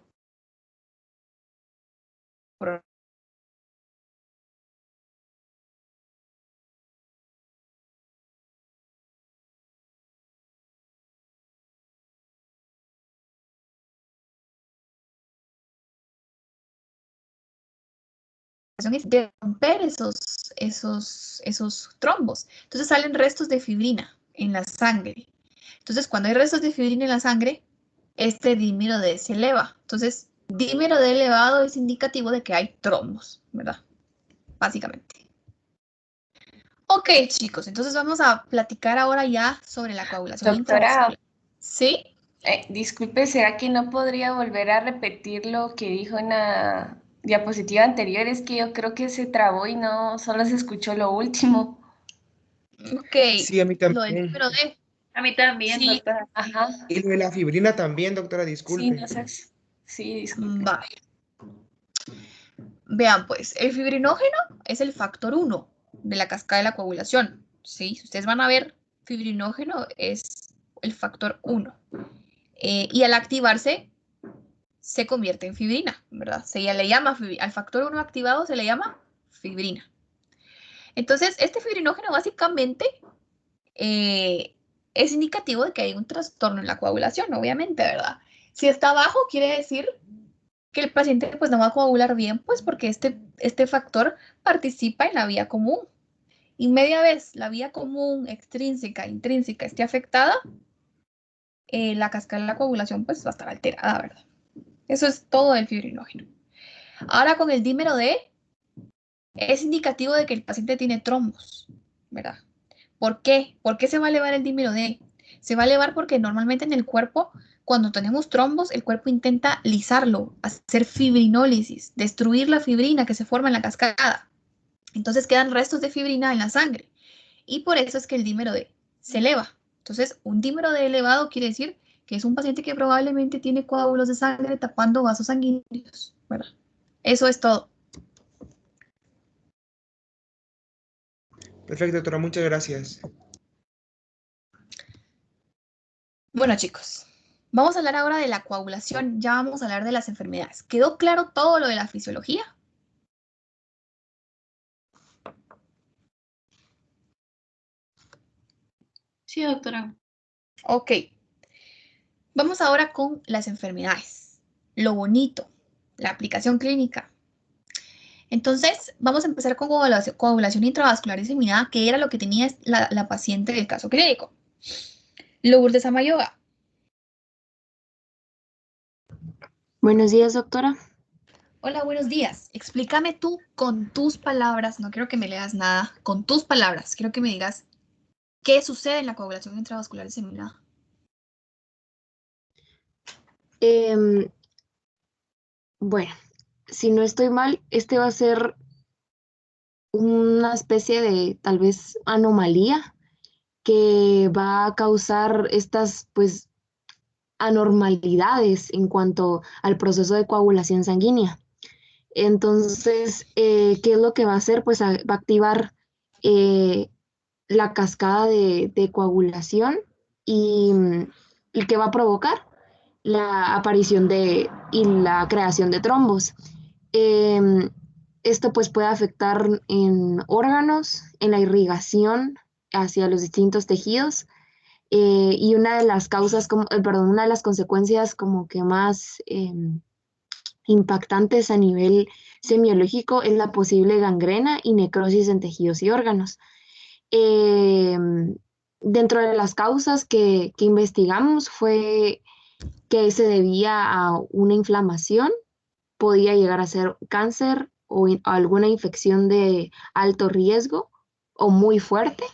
Es de romper esos trombos. Entonces salen restos de fibrina en la sangre. Entonces, cuando hay restos de fibrina en la sangre, este dímero D se eleva. Entonces, dímero D elevado es indicativo de que hay trombos, ¿verdad? Básicamente. Ok, chicos, entonces vamos a platicar ahora ya sobre la coagulación intravascular. ¿Sí? Disculpe, ¿será que no podría volver a repetir lo que dijo en la diapositiva anterior? Es que yo creo que se trabó y no, solo se escuchó lo último. Ok. Sí, a mí también. Lo del dímero D. A mí también, Sí, doctora. ajá. Y lo de la fibrina también, doctora, Sí, disculpe. no sé. Sí, disculpe. Vale. Vean, pues, el fibrinógeno es el factor 1 de la cascada de la coagulación, ¿sí? Si ustedes van a ver, fibrinógeno es el factor 1. Y al activarse, se convierte en fibrina, ¿verdad? Se le llama, al factor 1 activado se le llama fibrina. Entonces, este fibrinógeno básicamente es indicativo de que hay un trastorno en la coagulación, obviamente, ¿verdad? Si está bajo, quiere decir que el paciente pues no va a coagular bien, pues porque este factor participa en la vía común. Y media vez la vía común extrínseca, intrínseca esté afectada, la cascada de la coagulación pues va a estar alterada, ¿verdad? Eso es todo del fibrinógeno. Ahora con el dímero D, es indicativo de que el paciente tiene trombos, ¿verdad? ¿Por qué? ¿Por qué se va a elevar el dímero D? Se va a elevar porque normalmente en el cuerpo, cuando tenemos trombos, el cuerpo intenta lisarlo, hacer fibrinólisis, destruir la fibrina que se forma en la cascada. Entonces quedan restos de fibrina en la sangre. Y por eso es que el dímero D se eleva. Entonces, un dímero D elevado quiere decir que es un paciente que probablemente tiene coágulos de sangre tapando vasos sanguíneos, ¿verdad? Eso es todo. Perfecto, doctora, muchas gracias. Bueno, chicos, vamos a hablar ahora de la coagulación, ya vamos a hablar de las enfermedades. ¿Quedó claro todo lo de la fisiología? Sí, doctora. Ok. Vamos ahora con las enfermedades. Lo bonito, la aplicación clínica. Entonces, vamos a empezar con coagulación intravascular diseminada, que era lo que tenía la paciente del caso clínico. Lourdes Amayoga. Buenos días, doctora. Hola, buenos días. Explícame tú con tus palabras, no quiero que me leas nada, con tus palabras, quiero que me digas qué sucede en la coagulación intravascular diseminada. Bueno, si no estoy mal, este va a ser una especie de tal vez anomalía que va a causar estas pues anormalidades en cuanto al proceso de coagulación sanguínea. Entonces, ¿qué es lo que va a hacer? Pues va a activar la cascada de coagulación y ¿qué va a provocar? La aparición y la creación de trombos. Esto pues puede afectar en órganos, en la irrigación hacia los distintos tejidos y una de las causas, una de las consecuencias como que más impactantes a nivel semiológico es la posible gangrena y necrosis en tejidos y órganos. Dentro de las causas que investigamos fue que se debía a una inflamación, podía llegar a ser cáncer o alguna infección de alto riesgo o muy fuerte.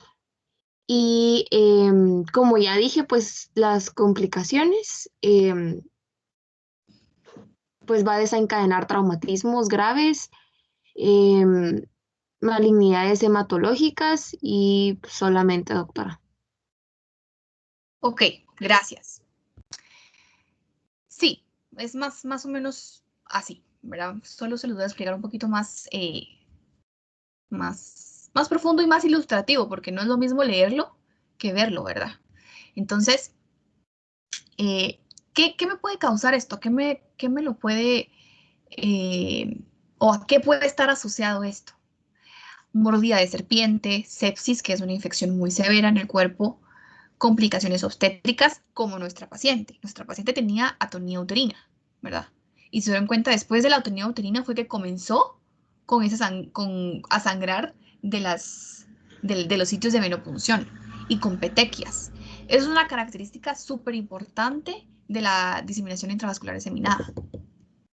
Y como ya dije, pues las complicaciones, pues va a desencadenar traumatismos graves, malignidades hematológicas y solamente, doctora. Ok, gracias. Sí, es más o menos así, ¿verdad? Solo se los voy a explicar un poquito más, más profundo y más ilustrativo, porque no es lo mismo leerlo que verlo, ¿verdad? Entonces, ¿qué me puede causar esto? ¿Qué me lo puede, o a qué puede estar asociado esto? Mordida de serpiente, sepsis, que es una infección muy severa en el cuerpo, complicaciones obstétricas, como nuestra paciente. Nuestra paciente tenía atonía uterina, ¿verdad? Y se dieron cuenta después de la atonía uterina fue que comenzó con a sangrar de los sitios de venopunción y con petequias. Es una característica súper importante de la diseminación intravascular diseminada,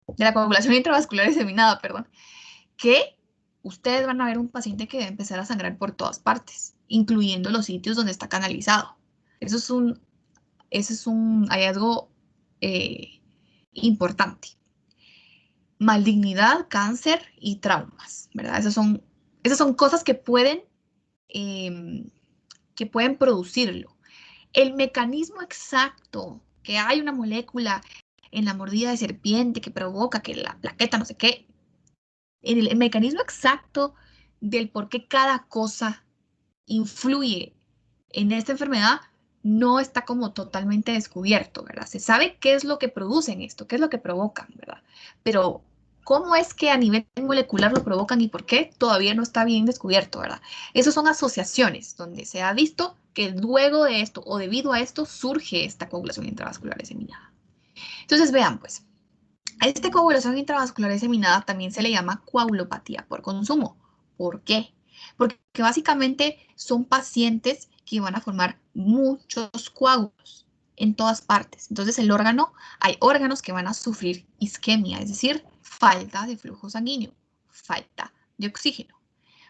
de la coagulación intravascular diseminada, perdón, que ustedes van a ver un paciente que debe empezar a sangrar por todas partes, incluyendo los sitios donde está canalizado. Eso es un hallazgo importante. Malignidad, cáncer y traumas, ¿verdad? Esas son cosas que pueden producirlo. El mecanismo exacto, que hay una molécula en la mordida de serpiente que provoca que la plaqueta no sé qué, el mecanismo exacto del por qué cada cosa influye en esta enfermedad no está como totalmente descubierto, ¿verdad? Se sabe qué es lo que producen esto, qué es lo que provocan, ¿verdad? Pero cómo es que a nivel molecular lo provocan y por qué todavía no está bien descubierto, ¿verdad? Esas son asociaciones donde se ha visto que luego de esto o debido a esto surge esta coagulación intravascular diseminada. Entonces vean pues, a esta coagulación intravascular diseminada también se le llama coagulopatía por consumo. ¿Por qué? Porque básicamente son pacientes que van a formar muchos coágulos en todas partes. Entonces hay órganos que van a sufrir isquemia, es decir, falta de flujo sanguíneo, falta de oxígeno.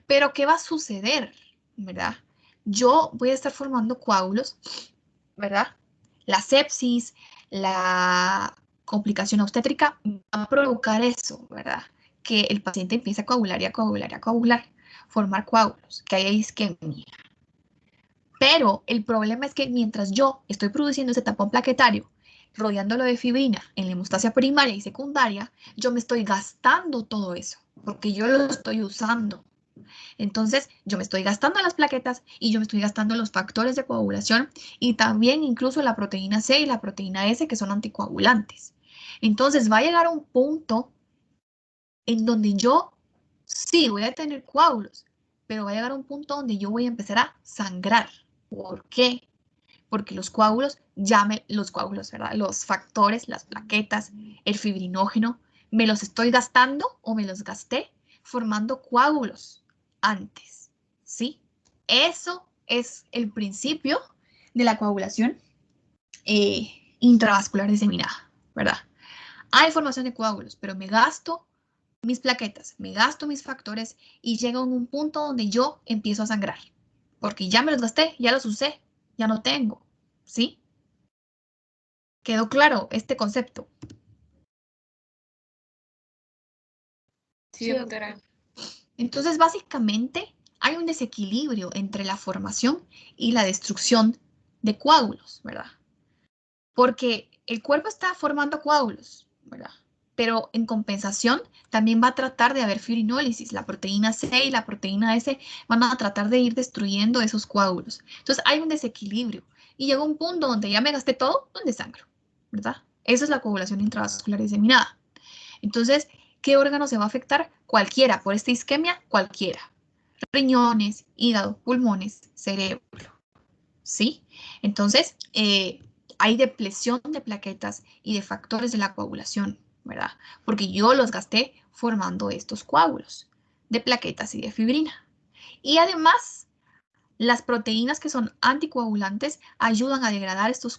Pero ¿qué va a suceder? ¿Verdad? Yo voy a estar formando coágulos, ¿verdad? La sepsis, la complicación obstétrica va a provocar eso, ¿verdad? Que el paciente empiece a coagular y a coagular y a coagular, formar coágulos, que haya isquemia. Pero el problema es que mientras yo estoy produciendo ese tapón plaquetario, rodeándolo de fibrina en la hemostasia primaria y secundaria, yo me estoy gastando todo eso, porque yo lo estoy usando. Entonces, yo me estoy gastando las plaquetas y yo me estoy gastando los factores de coagulación y también incluso la proteína C y la proteína S, que son anticoagulantes. Entonces, va a llegar a un punto en donde yo sí voy a tener coágulos, pero va a llegar a un punto donde yo voy a empezar a sangrar. ¿Por qué? Porque los coágulos, ¿verdad? Los factores, las plaquetas, el fibrinógeno, me los estoy gastando o me los gasté formando coágulos antes, ¿sí? Eso es el principio de la coagulación intravascular diseminada, ¿verdad? Hay formación de coágulos, pero me gasto mis plaquetas, me gasto mis factores y llega a un punto donde yo empiezo a sangrar, porque ya me los gasté, ya los usé, ya no tengo, ¿sí? ¿Quedó claro este concepto? Sí, doctora. Entonces, básicamente, hay un desequilibrio entre la formación y la destrucción de coágulos, ¿verdad? Porque el cuerpo está formando coágulos, ¿verdad? Pero en compensación también va a tratar de haber fibrinólisis. La proteína C y la proteína S van a tratar de ir destruyendo esos coágulos. Entonces hay un desequilibrio y llega un punto donde ya me gasté todo, donde sangro, ¿verdad? Esa es la coagulación intravascular diseminada. Entonces, ¿qué órgano se va a afectar? Cualquiera, por esta isquemia, cualquiera. Riñones, hígado, pulmones, cerebro, ¿sí? Entonces, hay depresión de plaquetas y de factores de la coagulación, ¿verdad? Porque yo los gasté formando estos coágulos de plaquetas y de fibrina. Y además, las proteínas que son anticoagulantes ayudan a degradar estos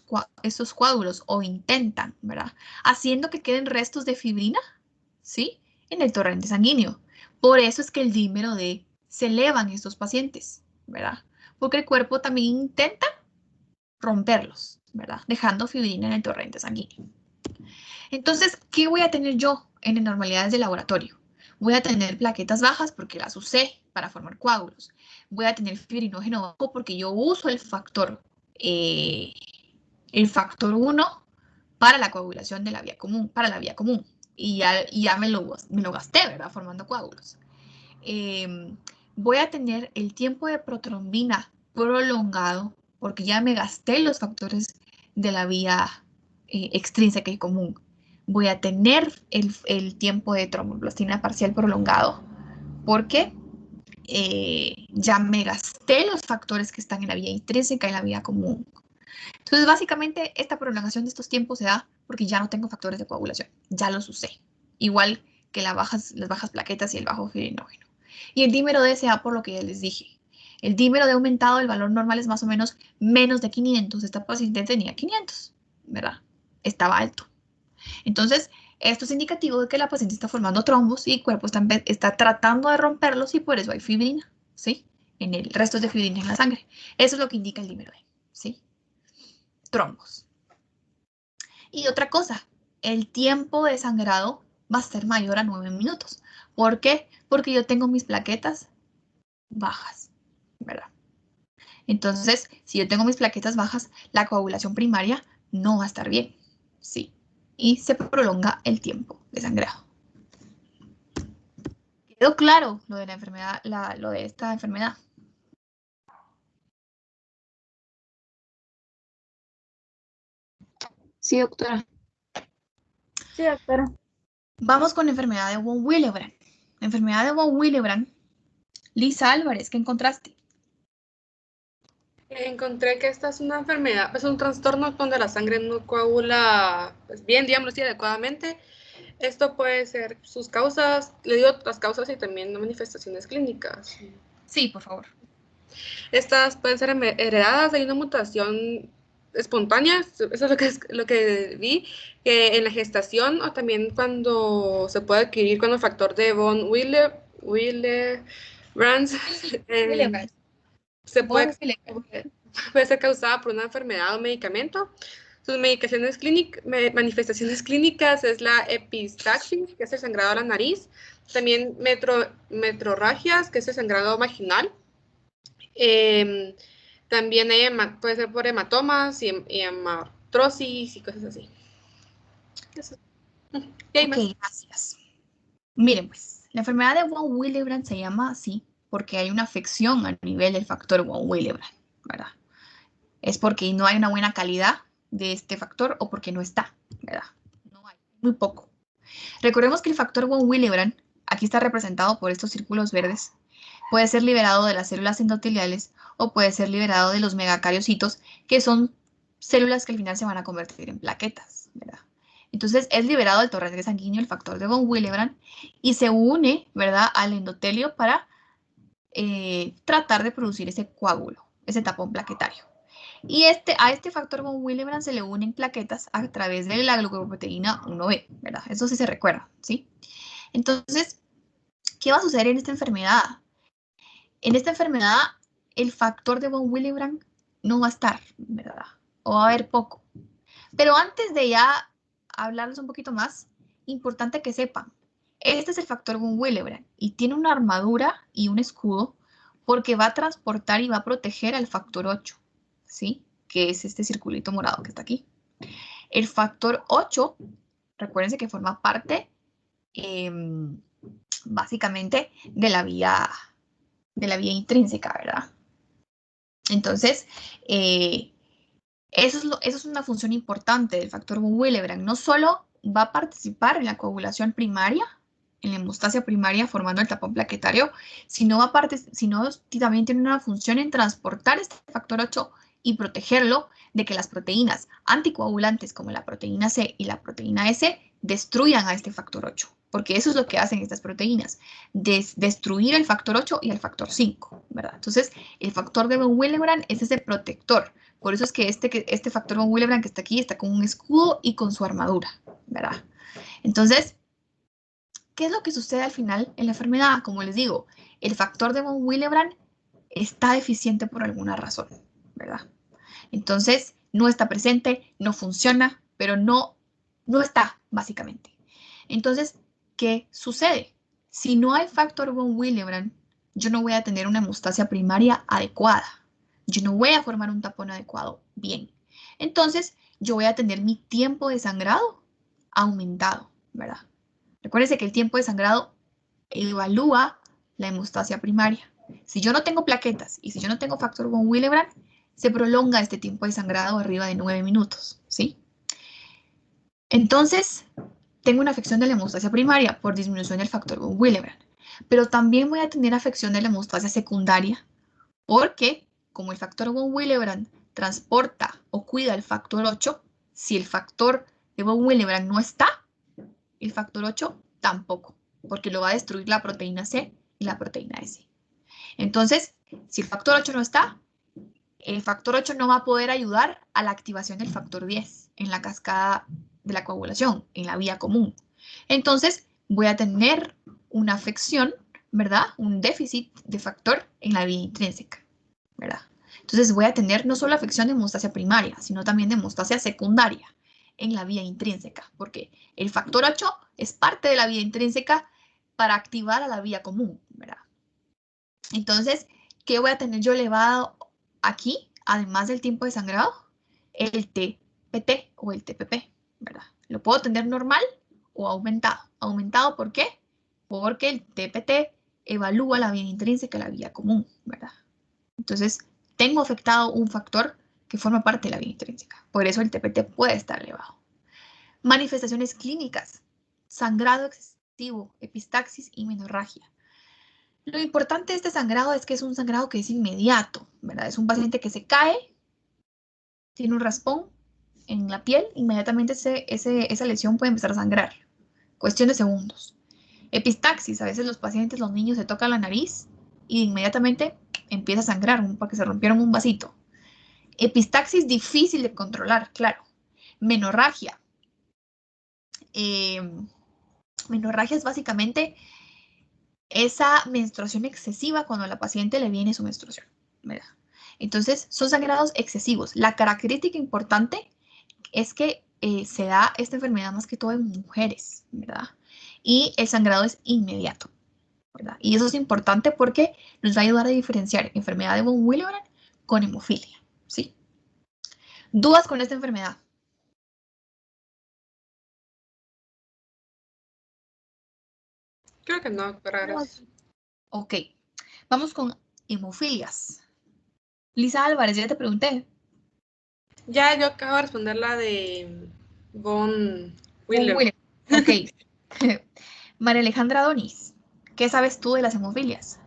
coágulos o intentan, ¿verdad? Haciendo que queden restos de fibrina, ¿sí? En el torrente sanguíneo. Por eso es que el dímero D se eleva en estos pacientes, ¿verdad? Porque el cuerpo también intenta romperlos, ¿verdad? Dejando fibrina en el torrente sanguíneo. Entonces, ¿qué voy a tener yo en normalidades de laboratorio? Voy a tener plaquetas bajas porque las usé para formar coágulos. Voy a tener fibrinógeno bajo porque yo uso el factor 1 para la coagulación de la vía común, Y ya me lo gasté, ¿verdad? Formando coágulos. Voy a tener el tiempo de protrombina prolongado porque ya me gasté los factores de la vía extrínseca y común. Voy a tener el tiempo de tromboplastina parcial prolongado porque ya me gasté los factores que están en la vía intrínseca y en la vía común. Entonces, básicamente, esta prolongación de estos tiempos se da porque ya no tengo factores de coagulación, ya los usé. Igual que las bajas plaquetas y el bajo fibrinógeno. Y el dímero D se da por lo que ya les dije. El dímero D aumentado, el valor normal es más o menos menos de 500. Esta paciente tenía 500, ¿verdad? Estaba alto. Entonces, esto es indicativo de que la paciente está formando trombos y el cuerpo está tratando de romperlos y por eso hay fibrina, ¿sí? En el resto de fibrina en la sangre. Eso es lo que indica el dímero D, ¿sí? Trombos. Y otra cosa, el tiempo de sangrado va a ser mayor a 9 minutos. ¿Por qué? Porque yo tengo mis plaquetas bajas, ¿verdad? Entonces, si yo tengo mis plaquetas bajas, la coagulación primaria no va a estar bien, ¿sí? Y se prolonga el tiempo de sangrado. ¿Quedó claro lo de la enfermedad, lo de esta enfermedad? Sí, doctora. Sí, doctora. Vamos con la enfermedad de von Willebrand. La enfermedad de von Willebrand. Lisa Álvarez, ¿qué encontraste? Encontré que esta es una enfermedad, es un trastorno donde la sangre no coagula pues, bien, digámoslo así, adecuadamente. Esto puede ser sus causas, le digo las causas y también manifestaciones clínicas. Sí, por favor. Estas pueden ser heredadas, hay una mutación espontánea, eso es lo que vi, que en la gestación o también cuando se puede adquirir con el factor de von Willebrand, puede ser causada por una enfermedad o medicamento. Sus manifestaciones clínicas es la epistaxis, que es el sangrado a la nariz, también metrorragias, que es el sangrado vaginal. También puede ser por hematomas y hematrosis y cosas así. Ok, gracias. Miren, pues, la enfermedad de von Willebrand se llama así porque hay una afección a nivel del factor von Willebrand, ¿verdad? Es porque no hay una buena calidad de este factor o porque no está, ¿verdad? No hay, muy poco. Recordemos que el factor von Willebrand, aquí está representado por estos círculos verdes, puede ser liberado de las células endoteliales o puede ser liberado de los megacariocitos, que son células que al final se van a convertir en plaquetas, ¿verdad? Entonces es liberado del torrente sanguíneo el factor de von Willebrand y se une, ¿verdad?, al endotelio para tratar de producir ese coágulo, ese tapón plaquetario. Y a este factor von Willebrand se le unen plaquetas a través de la glucoproteína 1B, ¿verdad? Eso sí se recuerda, ¿sí? Entonces, ¿qué va a suceder en esta enfermedad? En esta enfermedad, el factor de von Willebrand no va a estar, ¿verdad? O va a haber poco. Pero antes de ya hablarles un poquito más, importante que sepan, este es el factor von Willebrand y tiene una armadura y un escudo porque va a transportar y va a proteger al factor 8, ¿sí? Que es este circulito morado que está aquí. El factor 8, recuérdense que forma parte básicamente de la vía intrínseca, ¿verdad? Entonces, eso es una función importante del factor von Willebrand. No solo va a participar en la coagulación primaria, en la hemostasia primaria formando el tapón plaquetario, sino también tiene una función en transportar este factor 8 y protegerlo de que las proteínas anticoagulantes como la proteína C y la proteína S destruyan a este factor 8, porque eso es lo que hacen estas proteínas, destruir el factor 8 y el factor 5, ¿verdad? Entonces, el factor de von Willebrand es ese protector. Por eso es que este factor von Willebrand que está aquí está con un escudo y con su armadura, ¿verdad? Entonces, ¿qué es lo que sucede al final en la enfermedad? Como les digo, el factor de von Willebrand está deficiente por alguna razón, ¿verdad? Entonces, no está presente, no funciona, pero no está, básicamente. Entonces, ¿qué sucede? Si no hay factor von Willebrand, yo no voy a tener una hemostasia primaria adecuada. Yo no voy a formar un tapón adecuado bien. Entonces, yo voy a tener mi tiempo de sangrado aumentado, ¿verdad? Recuérdense que el tiempo de sangrado evalúa la hemostasia primaria. Si yo no tengo plaquetas y si yo no tengo factor von Willebrand, se prolonga este tiempo de sangrado arriba de 9 minutos, ¿sí? Entonces, tengo una afección de la hemostasia primaria por disminución del factor von Willebrand, pero también voy a tener afección de la hemostasia secundaria porque, como el factor von Willebrand transporta o cuida el factor 8, si el factor de von Willebrand no está, el factor 8 tampoco, porque lo va a destruir la proteína C y la proteína S. Entonces, si el factor 8 no está, el factor 8 no va a poder ayudar a la activación del factor 10 en la cascada de la coagulación, en la vía común. Entonces, voy a tener una afección, ¿verdad? Un déficit de factor en la vía intrínseca, ¿verdad? Entonces, voy a tener no solo afección de hemostasia primaria, sino también de hemostasia secundaria en la vía intrínseca, porque el factor 8 es parte de la vía intrínseca para activar a la vía común, ¿verdad? Entonces, ¿qué voy a tener yo elevado aquí, además del tiempo de sangrado? El TPT o el TPP, ¿verdad? Lo puedo tener normal o aumentado. ¿Aumentado por qué? Porque el TPT evalúa la vía intrínseca y la vía común, ¿verdad? Entonces, tengo afectado un factor que forma parte de la vía intrínseca. Por eso el TPT puede estar elevado. Manifestaciones clínicas: sangrado excesivo, epistaxis y menorragia. Lo importante de este sangrado es que es un sangrado que es inmediato, ¿verdad? Es un paciente que se cae, tiene un raspón en la piel, inmediatamente esa lesión puede empezar a sangrar. Cuestión de segundos. Epistaxis: a veces los pacientes, los niños, se tocan la nariz y inmediatamente empieza a sangrar porque se rompieron un vasito. Epistaxis difícil de controlar, claro. Menorragia. Menorragia es básicamente esa menstruación excesiva cuando a la paciente le viene su menstruación, ¿verdad? Entonces, son sangrados excesivos. La característica importante es que se da esta enfermedad más que todo en mujeres, ¿verdad? Y el sangrado es inmediato, ¿verdad? Y eso es importante porque nos va a ayudar a diferenciar enfermedad de von Willebrand con hemofilia, ¿sí? ¿Dudas con esta enfermedad? Creo que no, pero gracias. Ok, vamos con hemofilias. Lisa Álvarez, ya te pregunté. Ya, yo acabo de responder la de von Willebrand. Ok. María Alejandra Donis, ¿qué sabes tú de las hemofilias?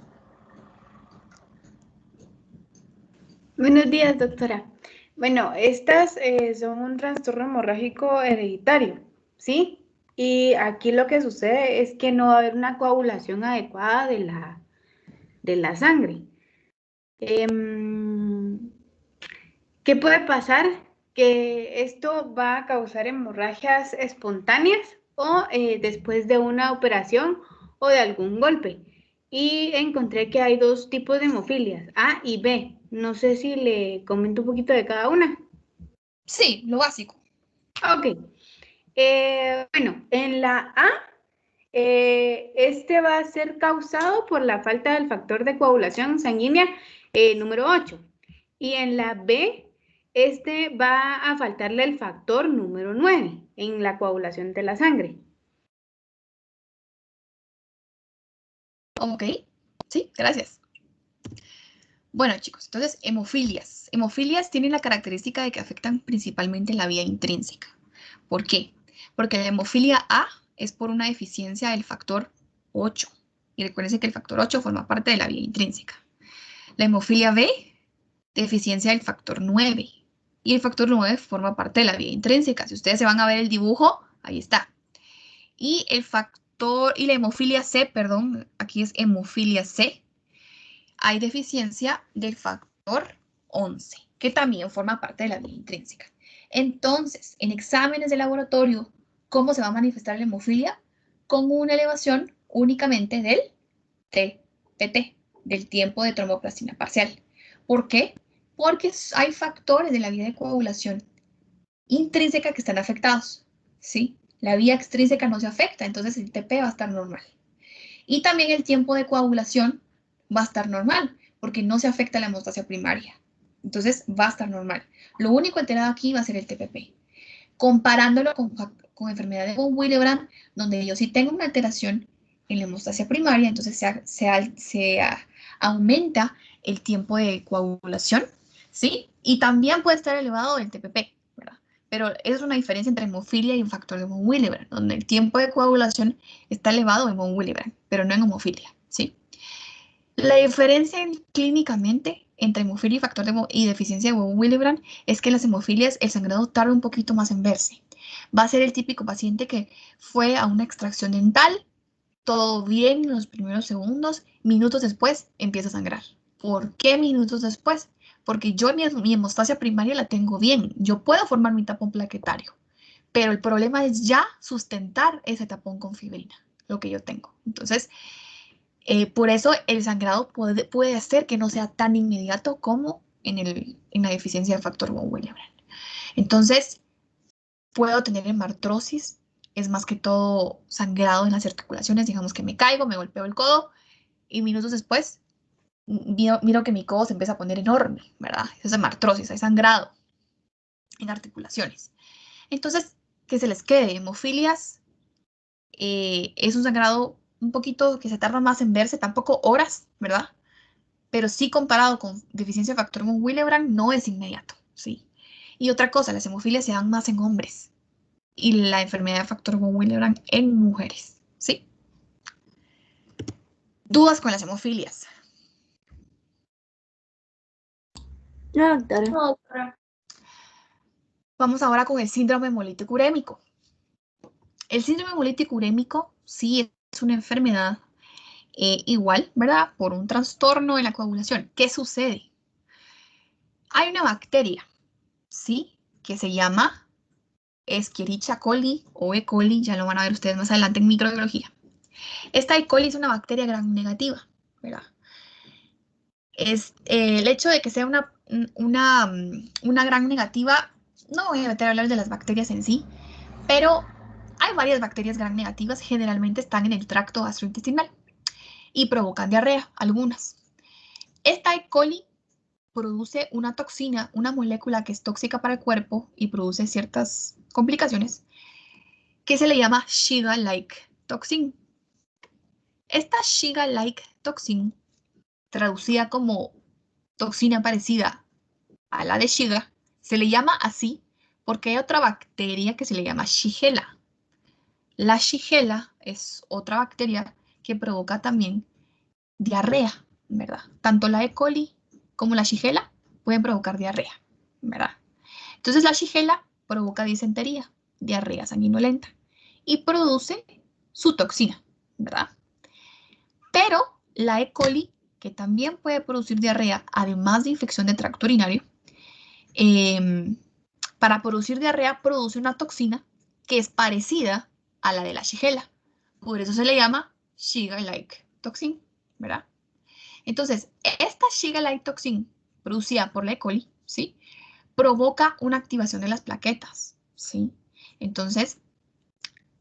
Buenos días, doctora. Bueno, estas son un trastorno hemorrágico hereditario, ¿sí? Y aquí lo que sucede es que no va a haber una coagulación adecuada de la sangre. ¿Qué puede pasar? Que esto va a causar hemorragias espontáneas o después de una operación o de algún golpe. Y encontré que hay dos tipos de hemofilias, A y B. No sé si le comento un poquito de cada una. Sí, lo básico. Ok. Bueno, en la A, este va a ser causado por la falta del factor de coagulación sanguínea número 8. Y en la B, este va a faltarle el factor número 9 en la coagulación de la sangre. Ok, sí, gracias. Bueno, chicos, entonces hemofilias. Hemofilias tienen la característica de que afectan principalmente la vía intrínseca. ¿Por qué? Porque la hemofilia A es por una deficiencia del factor 8. Y recuérdense que el factor 8 forma parte de la vía intrínseca. La hemofilia B, deficiencia del factor 9. Y el factor 9 forma parte de la vía intrínseca. Si ustedes se van a ver el dibujo, ahí está. Y la hemofilia C, perdón, aquí es hemofilia C, hay deficiencia del factor 11, que también forma parte de la vía intrínseca. Entonces, en exámenes de laboratorio, ¿cómo se va a manifestar la hemofilia? con una elevación únicamente del TPT, del tiempo de tromboplastina parcial. ¿Por qué? Porque hay factores de la vía de coagulación intrínseca que están afectados, ¿sí? La vía extrínseca no se afecta, entonces el TP va a estar normal. Y también el tiempo de coagulación va a estar normal, porque no se afecta la hemostasia primaria. Entonces va a estar normal. Lo único alterado aquí va a ser el TPP. Comparándolo con enfermedad de von Willebrand, donde yo sí tengo una alteración en la hemostasia primaria, entonces se aumenta el tiempo de coagulación, ¿sí? Y también puede estar elevado el TPP, ¿verdad? Pero es una diferencia entre hemofilia y un factor de von Willebrand, donde el tiempo de coagulación está elevado en von Willebrand, pero no en hemofilia, ¿sí? La diferencia clínicamente entre hemofilia y factor y deficiencia de von Willebrand es que en las hemofilias el sangrado tarda un poquito más en verse. Va a ser el típico paciente que fue a una extracción dental, todo bien en los primeros segundos, minutos después empieza a sangrar. ¿Por qué minutos después? Porque yo mi hemostasia primaria la tengo bien, yo puedo formar mi tapón plaquetario, pero el problema es ya sustentar ese tapón con fibrina, lo que yo tengo. Entonces, por eso el sangrado puede hacer que no sea tan inmediato como en la deficiencia de factor von Willebrand. Entonces, puedo tener hemartrosis, es más que todo sangrado en las articulaciones, digamos que me caigo, me golpeo el codo y minutos después miro que mi codo se empieza a poner enorme, ¿verdad? Eso es hemartrosis, hay sangrado en articulaciones. Entonces, que se les quede, hemofilias es un sangrado un poquito que se tarda más en verse, tampoco horas, ¿verdad? Pero sí comparado con deficiencia de factor von Willebrand no es inmediato, ¿sí? Y otra cosa, las hemofilias se dan más en hombres y la enfermedad de factor von Willebrand en mujeres, ¿sí? ¿Dudas con las hemofilias? No, doctora. Vamos ahora con el síndrome hemolítico urémico. El síndrome hemolítico urémico sí es una enfermedad igual, ¿verdad? Por un trastorno de la coagulación. ¿Qué sucede? Hay una bacteria, ¿sí? Que se llama Escherichia coli o E. coli, ya lo van a ver ustedes más adelante en microbiología. Esta E. coli es una bacteria gram negativa, ¿verdad? Es el hecho de que sea una gram negativa, no voy a meter a hablar de las bacterias en sí, pero hay varias bacterias gram negativas, generalmente están en el tracto gastrointestinal y provocan diarrea, algunas. Esta E. coli produce una toxina, una molécula que es tóxica para el cuerpo y produce ciertas complicaciones, que se le llama Shiga-like toxin. Esta Shiga-like toxin, traducida como toxina parecida a la de Shiga, se le llama así porque hay otra bacteria que se le llama Shigella. La Shigella es otra bacteria que provoca también diarrea, ¿verdad? Tanto la E. coli como la Shigella pueden provocar diarrea, ¿verdad? Entonces la Shigella provoca disentería, diarrea sanguinolenta y produce su toxina, ¿verdad? Pero la E. coli, que también puede producir diarrea, además de infección de tracto urinario, para producir diarrea produce una toxina que es parecida a la de la Shigella. Por eso se le llama Shiga-like toxin, ¿verdad? Entonces, esta Shiga-like toxin producida por la E. coli, ¿sí? Provoca una activación de las plaquetas, ¿sí? Entonces,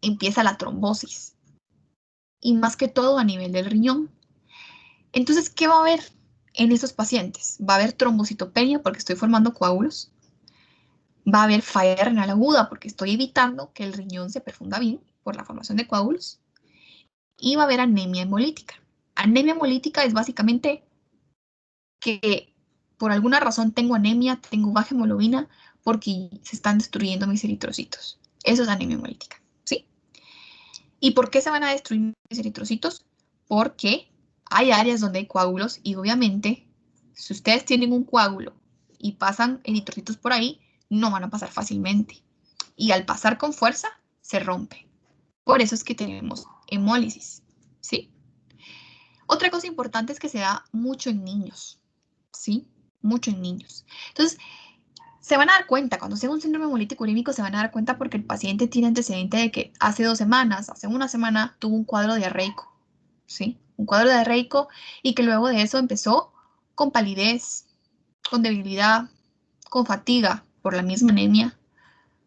empieza la trombosis. Y más que todo a nivel del riñón. Entonces, ¿qué va a haber en esos pacientes? Va a haber trombocitopenia porque estoy formando coágulos. Va a haber falla renal aguda porque estoy evitando que el riñón se perfunda bien por la formación de coágulos. Y va a haber anemia hemolítica. Anemia hemolítica es básicamente que por alguna razón tengo anemia, tengo baja hemoglobina porque se están destruyendo mis eritrocitos. Eso es anemia hemolítica, ¿sí? ¿Y por qué se van a destruir mis eritrocitos? Porque hay áreas donde hay coágulos y obviamente si ustedes tienen un coágulo y pasan eritrocitos por ahí, no van a pasar fácilmente. Y al pasar con fuerza, se rompe. Por eso es que tenemos hemólisis, ¿sí? Otra cosa importante es que se da mucho en niños, ¿sí? Mucho en niños. Entonces, se van a dar cuenta, cuando sea un síndrome hemolítico urémico, se van a dar cuenta porque el paciente tiene antecedente de que hace 2 semanas, hace una semana, tuvo un cuadro diarreico, ¿sí? Un cuadro diarreico y que luego de eso empezó con palidez, con debilidad, con fatiga por la misma anemia.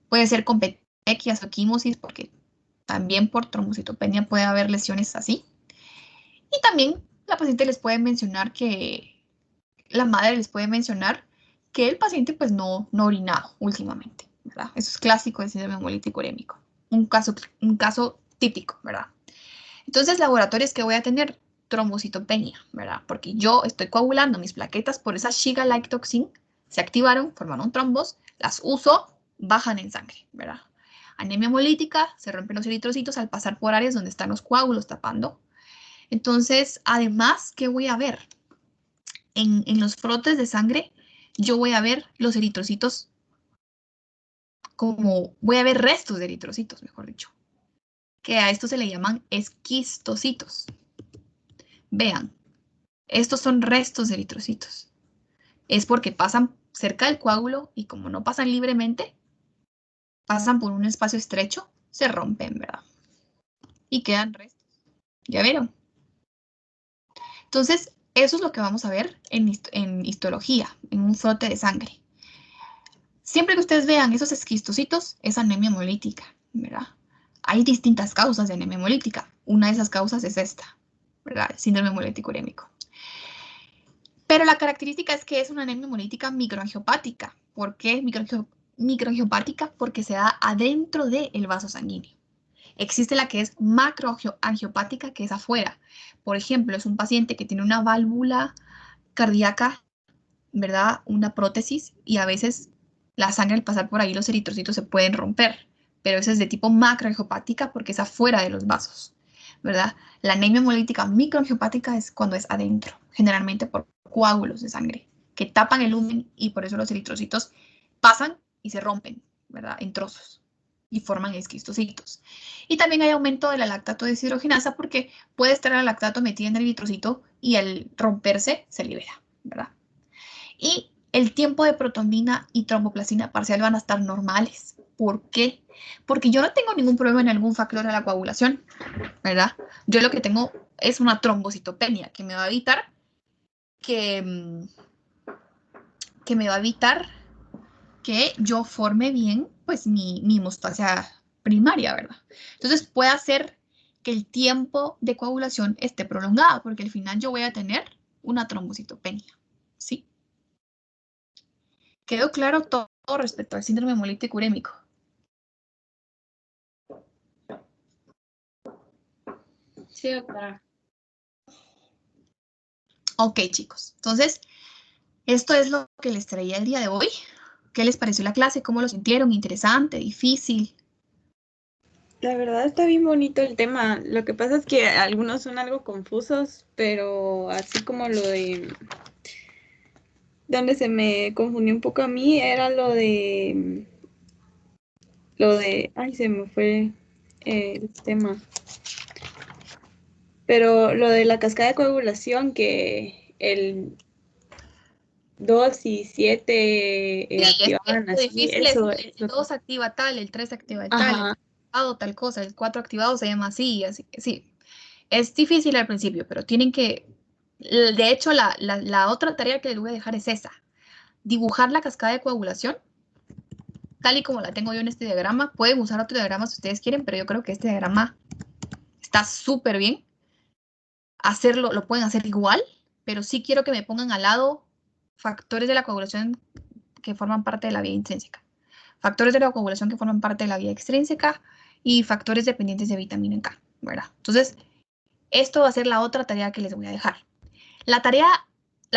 Puede ser con petequias o equimosis, porque también por trombocitopenia puede haber lesiones así. Y también la paciente les puede mencionar que, la madre les puede mencionar que el paciente pues no ha orinado últimamente, ¿verdad? Eso es clásico del síndrome hemolítico urémico. Un caso típico, ¿verdad? Entonces, laboratorios que voy a tener, trombocitopenia, ¿verdad? Porque yo estoy coagulando mis plaquetas por esa Shiga-like toxin, se activaron, formaron trombos, las uso, bajan en sangre, ¿verdad? Anemia hemolítica, se rompen los eritrocitos al pasar por áreas donde están los coágulos tapando. Entonces, además, ¿qué voy a ver? En los frotes de sangre, yo voy a ver los eritrocitos voy a ver restos de eritrocitos, mejor dicho, que a estos se le llaman esquistocitos. Vean, estos son restos de eritrocitos. Es porque pasan cerca del coágulo y como no pasan libremente, pasan por un espacio estrecho, se rompen, ¿verdad? Y quedan restos. ¿Ya vieron? Entonces, eso es lo que vamos a ver en histología, en un frote de sangre. Siempre que ustedes vean esos esquistocitos, es anemia hemolítica, ¿verdad? Hay distintas causas de anemia hemolítica. Una de esas causas es esta, ¿verdad? El síndrome hemolítico urémico. Pero la característica es que es una anemia hemolítica microangiopática. ¿Por qué microangiopática? Porque se da adentro del vaso sanguíneo. Existe la que es macroangiopática, que es afuera. Por ejemplo, es un paciente que tiene una válvula cardíaca, ¿verdad? Una prótesis, y a veces la sangre al pasar por ahí, los eritrocitos se pueden romper. Pero esa es de tipo macroangiopática porque es afuera de los vasos, ¿verdad? La anemia hemolítica microangiopática es cuando es adentro, generalmente por coágulos de sangre que tapan el lumen y por eso los eritrocitos pasan y se rompen, ¿verdad? En trozos y forman esquistocitos. Y también hay aumento de la lactato deshidrogenasa porque puede estar el lactato metido en el eritrocito y al romperse se libera, ¿verdad? Y el tiempo de protonina y tromboplastina parcial van a estar normales. ¿Por qué? Porque yo no tengo ningún problema en algún factor de la coagulación, ¿verdad? Yo lo que tengo es una trombocitopenia que me va a evitar que yo forme bien pues mi hemostasia primaria, ¿verdad? Entonces puede hacer que el tiempo de coagulación esté prolongado porque al final yo voy a tener una trombocitopenia, ¿sí? ¿Quedó claro todo respecto al síndrome hemolítico urémico? Sí, doctora. Ok, chicos. Entonces, esto es lo que les traía el día de hoy. ¿Qué les pareció la clase? ¿Cómo lo sintieron? ¿Interesante? ¿Difícil? La verdad está bien bonito el tema. Lo que pasa es que algunos son algo confusos, pero así como lo de... Donde se me confundió un poco a mí era lo de... Ay, se me fue el tema. Pero lo de la cascada de coagulación, que el 2 y 7 Sí, activaban lo así, difícil es eso que es el lo que... 2 activa tal, el 3 activa el tal, el Ajá, activado tal cosa, el 4 activado se llama así, y así. Sí, es difícil al principio, pero tienen que... De hecho, la otra tarea que les voy a dejar es esa. Dibujar la cascada de coagulación, tal y como la tengo yo en este diagrama. Pueden usar otro diagrama si ustedes quieren, pero yo creo que este diagrama está súper bien. Hacerlo, lo pueden hacer igual, pero sí quiero que me pongan al lado factores de la coagulación que forman parte de la vía intrínseca, factores de la coagulación que forman parte de la vía extrínseca y factores dependientes de vitamina K, ¿verdad? Entonces, esto va a ser la otra tarea que les voy a dejar. La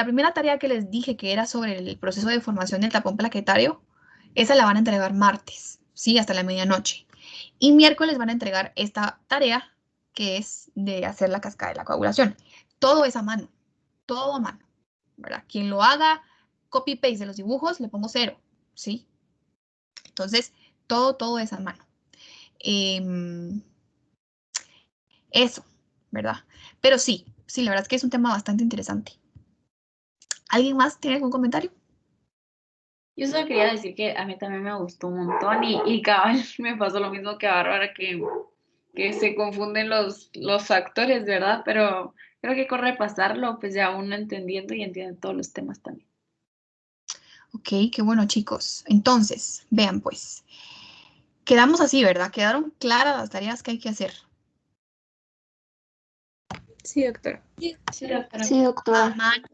primera tarea que les dije que era sobre el proceso de formación del tapón plaquetario, esa la van a entregar martes, ¿sí? Hasta la medianoche. Y miércoles van a entregar esta tarea que es de hacer la cascada de la coagulación. Todo es a mano, todo a mano, ¿verdad? Quien lo haga, copy-paste de los dibujos, le pongo 0, ¿sí? Entonces, todo es a mano. Eso, ¿verdad? Pero sí, la verdad es que es un tema bastante interesante. ¿Alguien más tiene algún comentario? Yo solo quería decir que a mí también me gustó un montón y cabal me pasó lo mismo que a Bárbara, que se confunden los actores, ¿verdad? Pero creo que con repasarlo, pues ya uno entendiendo y entiende todos los temas también. Ok, qué bueno, chicos. Entonces, vean pues. Quedamos así, ¿verdad? ¿Quedaron claras las tareas que hay que hacer? Sí, doctora. Sí, doctora. Sí, doctora. A mano